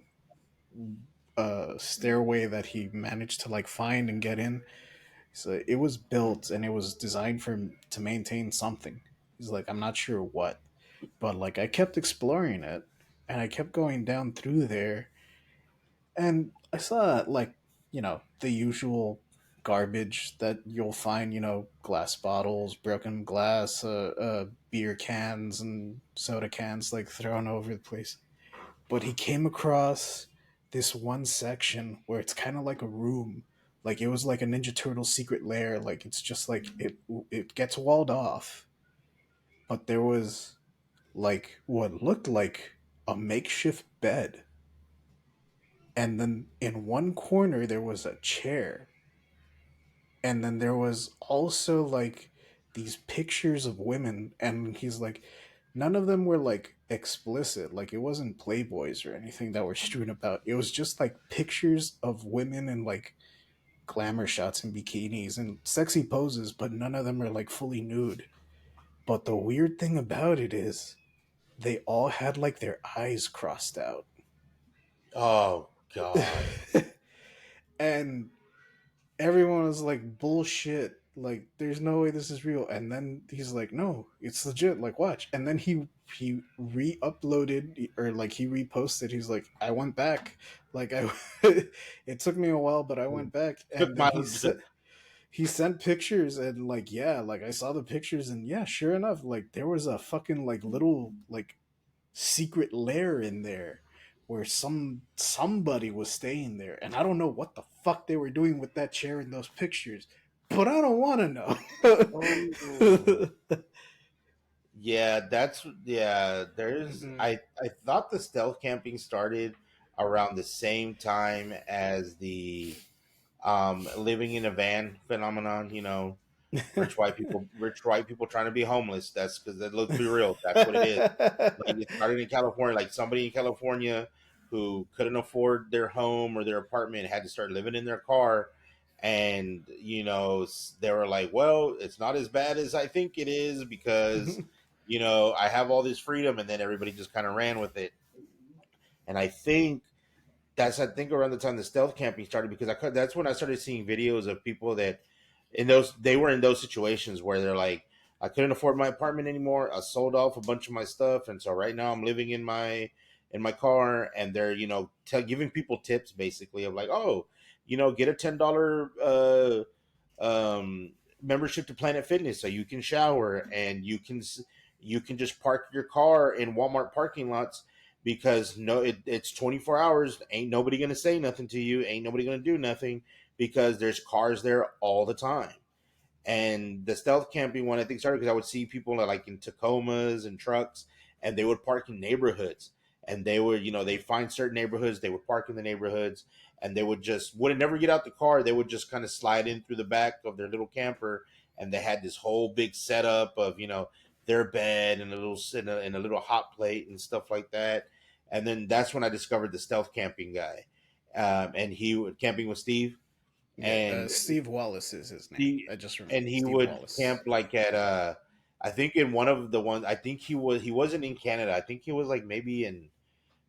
S1: stairway that he managed to like find and get in. So it was built and it was designed for him to maintain something. He's like, I'm not sure what, but like I kept exploring it, and I kept going down through there, and I saw like the usual garbage that you'll find, glass bottles, broken glass, beer cans and soda cans like thrown over the place. But he came across this one section where it's kind of like a room, like it was like a Ninja Turtle secret lair. Like it's just like it gets walled off, but there was like what looked like a makeshift bed, and then in one corner there was a chair, and then there was also like these pictures of women, and he's like, none of them were like explicit, like it wasn't playboys or anything that were strewn about. It was just like pictures of women in like glamour shots and bikinis and sexy poses, but none of them are like fully nude. But the weird thing about it is they all had like their eyes crossed out.
S2: Oh God.
S1: And everyone was like, bullshit. Like, there's no way this is real. And then he's like, no, it's legit. Like, watch. And then he re-uploaded, or like he reposted. He's like, I went back. Like, I it took me a while, but I went back.
S2: Took
S1: And then
S2: my
S1: he sent pictures, and like, yeah, like I saw the pictures, and yeah, sure enough, like there was a fucking like little like secret lair in there where somebody was staying there, and I don't know what the fuck they were doing with that chair in those pictures, but I don't want to
S2: Oh.
S1: know.
S2: Yeah, there's
S3: Mm-hmm.
S2: I thought the stealth camping started around the same time as the living in a van phenomenon, rich white people trying to be homeless. That's because let's be real, that's what it is. Like it started in California, like somebody in California who couldn't afford their home or their apartment had to start living in their car, and they were like, well, it's not as bad as I think it is because I have all this freedom, and then everybody just kind of ran with it. And I think around the time the stealth camping started, because that's when I started seeing videos of people that they were in those situations where they're like, I couldn't afford my apartment anymore. I sold off a bunch of my stuff, and so right now I'm living in my car, and they're giving people tips basically of like, oh, get a $10 um, membership to Planet Fitness so you can shower, and you can just park your car in Walmart parking lots because it's 24 hours. Ain't nobody gonna say nothing to you. Ain't nobody gonna do nothing because there's cars there all the time. And the stealth camping one, I think, started because I would see people like in Tacomas and trucks, and they would park in neighborhoods. And they would, they find certain neighborhoods, they would park in the neighborhoods, and they wouldn't never get out the car. They would just kind of slide in through the back of their little camper, and they had this whole big setup of, their bed and a little hot plate and stuff like that. And then that's when I discovered the stealth camping guy, and he would camping with Steve,
S1: Yeah,
S2: and
S1: Steve Wallace is his name.
S2: he
S1: I just remember
S2: and he
S1: Steve
S2: would
S1: Wallace.
S2: camp like at I think in one of the ones. I think he wasn't in Canada. I think he was like maybe in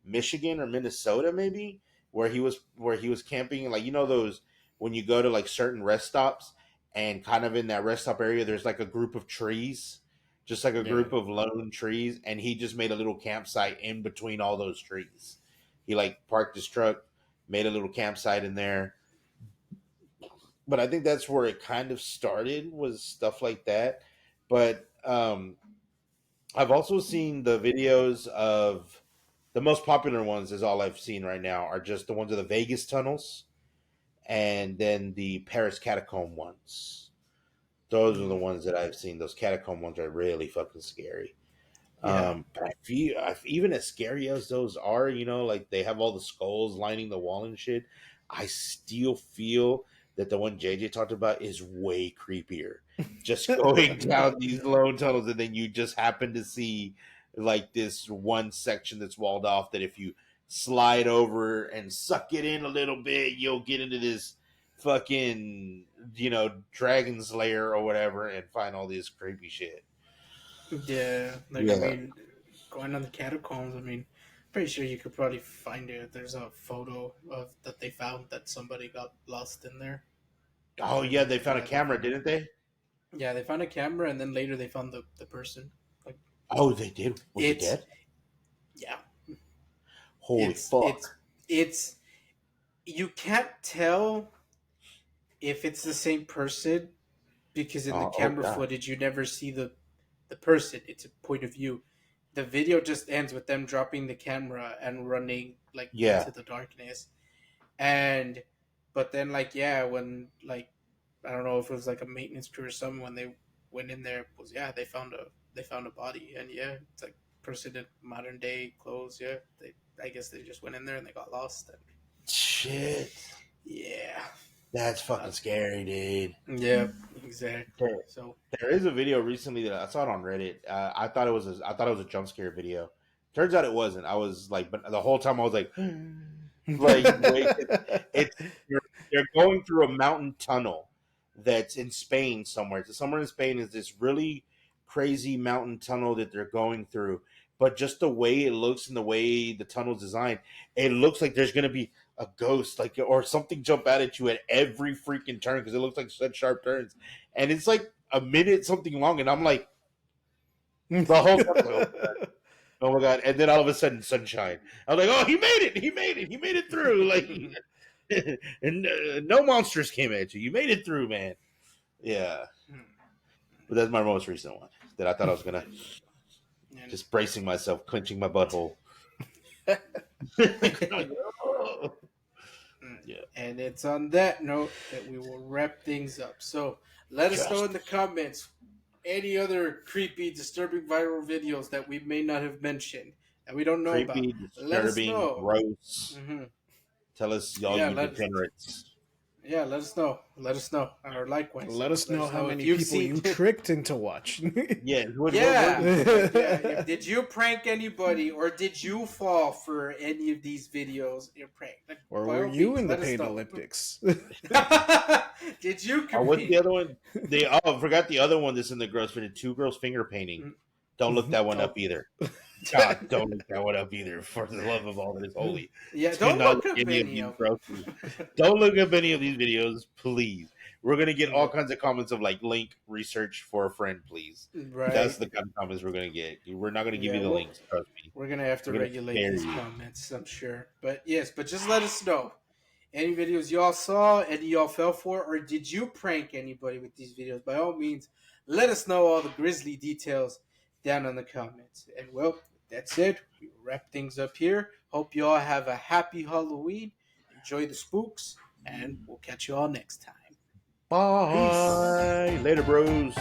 S2: Michigan or Minnesota, maybe, where he was camping, like those when you go to like certain rest stops, and kind of in that rest stop area there's like a group of trees, just like a
S1: Yeah.
S2: group of lone trees, and he just made a little campsite in between all those trees. He like parked his truck, made a little campsite in there. But I think that's where it kind of started, was stuff like that. But I've also seen the videos of the most popular ones, is all I've seen right now, are just the ones of the Vegas tunnels and then the Paris catacomb ones. Those are the
S3: Mm.
S2: ones that I've seen. Those catacomb ones are really fucking scary.
S3: Yeah.
S2: But even as scary as those are, like they have all the skulls lining the wall and shit, I still feel that the one JJ talked about is way creepier. Just going down these lone tunnels, and then you just happen to see like this one section that's walled off, that if you slide over and suck it in a little bit, you'll get into this fucking, dragon's lair or whatever, and find all this creepy shit.
S3: Yeah. Like, I
S2: Yeah.
S3: mean, going on the catacombs, I mean, pretty sure you could probably find it. There's a photo of that they found that somebody got lost in there.
S2: Oh yeah,
S3: And
S2: they found a
S3: yeah,
S2: camera, didn't they?
S3: they found a camera, and then later they found the person. Like,
S2: Oh, they did. Was he
S3: it's
S2: dead?
S3: yeah,
S2: Holy
S3: it's it's
S2: fuck!
S3: it's you can't tell if it's the same person because in the
S2: Oh
S3: camera
S2: god.
S3: footage you never see the person. It's a point of view. The video just ends with them dropping the camera and running like
S2: Yeah.
S3: into the darkness. And but then like yeah, when like I don't know if it was like a maintenance crew or something, when they went in there, was yeah, they found a body. And yeah, it's like person in modern day clothes. Yeah, they I guess they just went in there and they got lost. And
S2: Shit.
S3: yeah,
S2: That's fucking
S3: not,
S2: scary, dude.
S3: yeah, exactly.
S2: There,
S3: So
S2: there is a video recently that I saw it on Reddit. I thought it was a jump scare video. Turns out it wasn't. I was like, but the whole time I was like, wait, it's they're going through a mountain tunnel that's in Spain somewhere. So somewhere in Spain is this really crazy mountain tunnel that they're going through, but just the way it looks and the way the tunnel's designed, it looks like there's gonna be a ghost, like, or something jump out at you at every freaking turn because it looks like such sharp turns, and it's like a minute something long, and I'm like, the whole time, oh my god! And then all of a sudden, sunshine. I'm like, oh, he made it! He made it! He made it through! Like, and no monsters came at you. You made it through, man. Yeah, but that's my most recent one that I thought I was gonna just bracing myself, clenching my butthole.
S3: Yeah. And it's on that note that we will wrap things up. So let us know in the comments any other creepy, disturbing viral videos that we may not have mentioned that we don't know
S2: creepy,
S3: about.
S2: Disturbing,
S3: let us know.
S2: Gross. Mm-hmm. Tell us, y'all, you degenerates.
S3: Yeah, let us know. Let us know. Or likewise.
S1: Let us know how many people you tricked into watching.
S3: Did you prank anybody, or did you fall for any of these videos in prank?
S1: Like, or were you in the Pain Olympics?
S3: Did you compete?
S2: Oh, what's the other one? I forgot the other one that's in the gross for the 2 girls finger painting. Don't look that one up either. God, don't look that one up either. For the love of all that is holy.
S3: Yeah, don't look up any of these.
S2: Don't look up any of these videos, please. We're gonna get all kinds of comments of like link research for a friend, please. Right. That's the kind of comments we're gonna get. We're not gonna give you the links. Trust me.
S3: We're gonna have to regulate these comments, I'm sure. But yes, but just let us know. Any videos y'all saw, any y'all fell for, or did you prank anybody with these videos? By all means, let us know all the grisly details down in the comments. And well, that's it. We wrap things up here. Hope you all have a happy Halloween. Enjoy the spooks, and we'll catch you all next time.
S2: Bye. Peace. Later, bros.